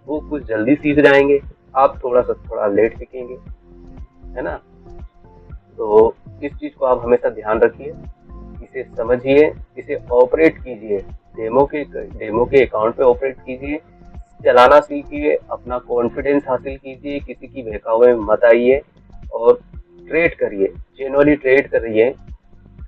वो कुछ जल्दी सीख जाएंगे, आप थोड़ा लेट सीखेंगे, है ना? तो इस चीज को आप हमेशा ध्यान रखिए, इसे समझिए, इसे ऑपरेट कीजिए, डेमो के अकाउंट पे ऑपरेट कीजिए, चलाना सीखिए, अपना कॉन्फिडेंस हासिल कीजिए, किसी की बहकावे में मत आइए और ट्रेड करिए, जेन्युइनली ट्रेड करिए।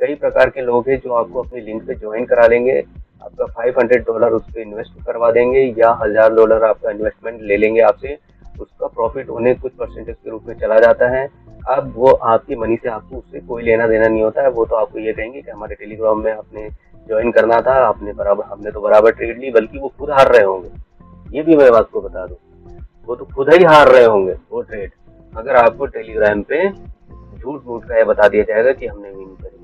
कई प्रकार के लोग हैं जो आपको अपने लिंक पे ज्वाइन करा लेंगे, आपका $500 उस पर इन्वेस्ट करवा देंगे या $1000 आपका इन्वेस्टमेंट ले लेंगे आपसे, उसका प्रॉफिट उन्हें कुछ परसेंटेज के रूप में चला जाता है। अब वो आपकी मनी से आपको उससे कोई लेना देना नहीं होता है, वो तो आपको ये कहेंगे कि हमारे टेलीग्राम में आपने ज्वाइन करना था, आपने बराबर, हमने तो बराबर ट्रेड ली, बल्कि वो खुद हार रहे होंगे। ये भी मैं आपको बता दूं, वो तो खुद ही हार रहे होंगे वो ट्रेड, अगर आपको टेलीग्राम पे झूठ मूठ का ये बता दिया जाएगा कि हमने विन करी।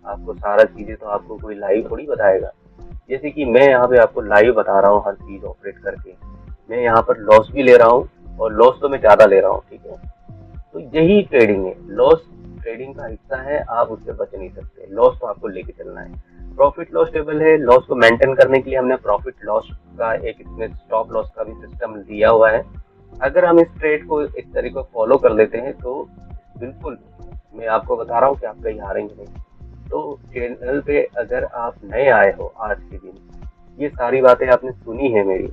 आपको सारा चीजें तो आपको कोई लाइव थोड़ी बताएगा। जैसे कि मैं यहाँ पे आपको लाइव बता रहा हूँ हर चीज ऑपरेट करके, मैं यहाँ पर लॉस भी ले रहा हूँ, और लॉस तो मैं ज्यादा ले रहा हूँ, ठीक है? तो यही ट्रेडिंग है, लॉस ट्रेडिंग का हिस्सा है, आप उससे बच नहीं सकते, लॉस तो आपको लेके चलना है। प्रॉफिट लॉस टेबल है, लॉस को मेंटेन करने के लिए हमने प्रॉफिट लॉस का एक इसमें स्टॉप लॉस का भी सिस्टम दिया हुआ है। अगर हम इस ट्रेड को इस तरीके को फॉलो कर लेते हैं तो बिल्कुल, मैं आपको बता रहा हूँ कि आप कहीं हारेंगे नहीं। तो चैनल पे अगर आप नए आए हो आज के दिन, ये सारी बातें आपने सुनी है मेरी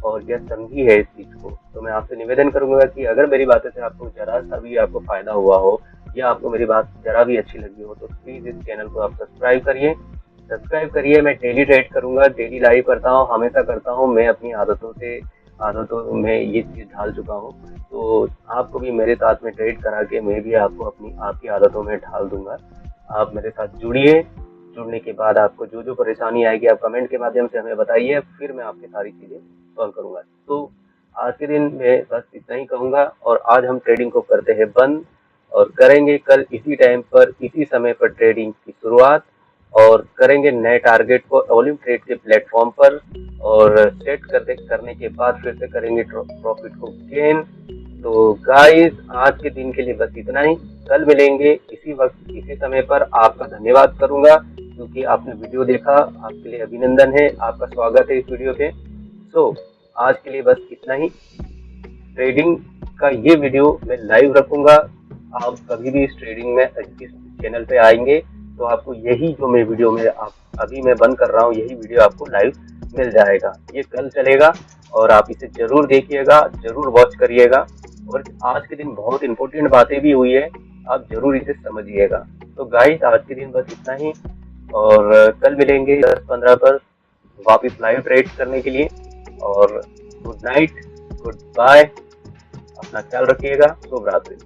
और यह समझी है इस चीज को, तो मैं आपसे निवेदन करूंगा कि अगर मेरी बातें से आपको जरा सा भी आपको फायदा हुआ हो या आपको मेरी बात जरा भी अच्छी लगी हो, तो प्लीज इस चैनल को आप सब्सक्राइब करिए। सब्सक्राइब करिए, मैं डेली ट्रेड करूंगा, डेली लाइव करता हूँ, हमेशा करता हूँ, मैं अपनी आदतों में ये चीज ढाल चुका हूँ। तो आपको भी मेरे साथ में ट्रेड करा के मैं भी आपको अपनी आपकी आदतों में ढाल दूंगा। आप मेरे साथ जुड़िए, जुड़ने के बाद आपको जो जो परेशानी आएगी आप कमेंट के माध्यम से हमें बताइए, फिर मैं आपकी सारी चीजें सॉल्व करूंगा। तो आज के दिन मैं बस इतना ही कहूंगा, और आज हम ट्रेडिंग को करते हैं बंद, और करेंगे कल इसी टाइम पर इसी समय पर ट्रेडिंग की शुरुआत, और करेंगे नए टारगेट को वॉल्यूम ट्रेड के प्लेटफॉर्म पर, और सेट करने के बाद फिर से करेंगे प्रॉफिट को गेन। तो गाइस, आज के दिन के लिए बस इतना ही, कल मिलेंगे इसी वक्त इसी समय पर। आपका धन्यवाद करूंगा क्योंकि आपने वीडियो देखा, आपके लिए अभिनंदन है, आपका स्वागत है इस वीडियो पे। सो आज के लिए बस इतना ही। ट्रेडिंग का ये वीडियो मैं लाइव रखूंगा, आप कभी भी इस ट्रेडिंग में इस चैनल पे आएंगे तो आपको यही जो मैं वीडियो में आप अभी मैं बंद कर रहा हूँ, यही वीडियो आपको लाइव मिल जाएगा। ये कल चलेगा और आप इसे जरूर देखिएगा, जरूर वॉच करिएगा, और आज के दिन बहुत इंपॉर्टेंट बातें भी हुई है, आप जरूर इसे समझिएगा। तो गाइस, आज के दिन बस इतना ही, और कल मिलेंगे 10-15 पर वापिस लाइव ट्रेड करने के लिए। और गुड नाइट, गुड बाय, अपना ख्याल रखिएगा, शुभ रात्रि।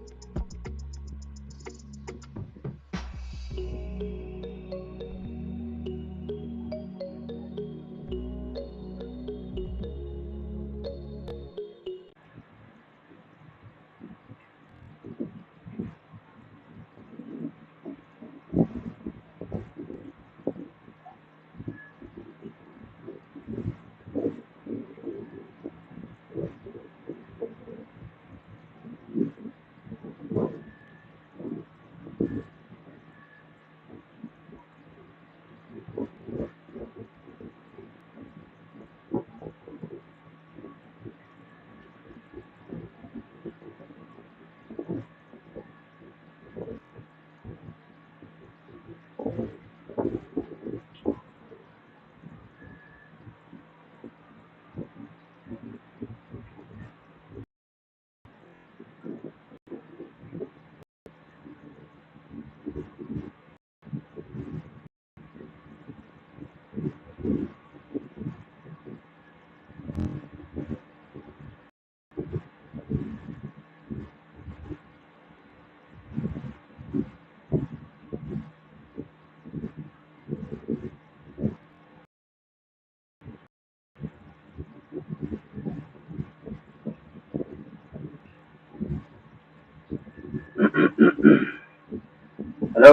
हेलो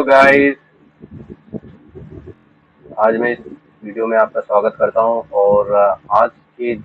गाइस, आज मैं इस वीडियो में आपका स्वागत करता हूं और आज के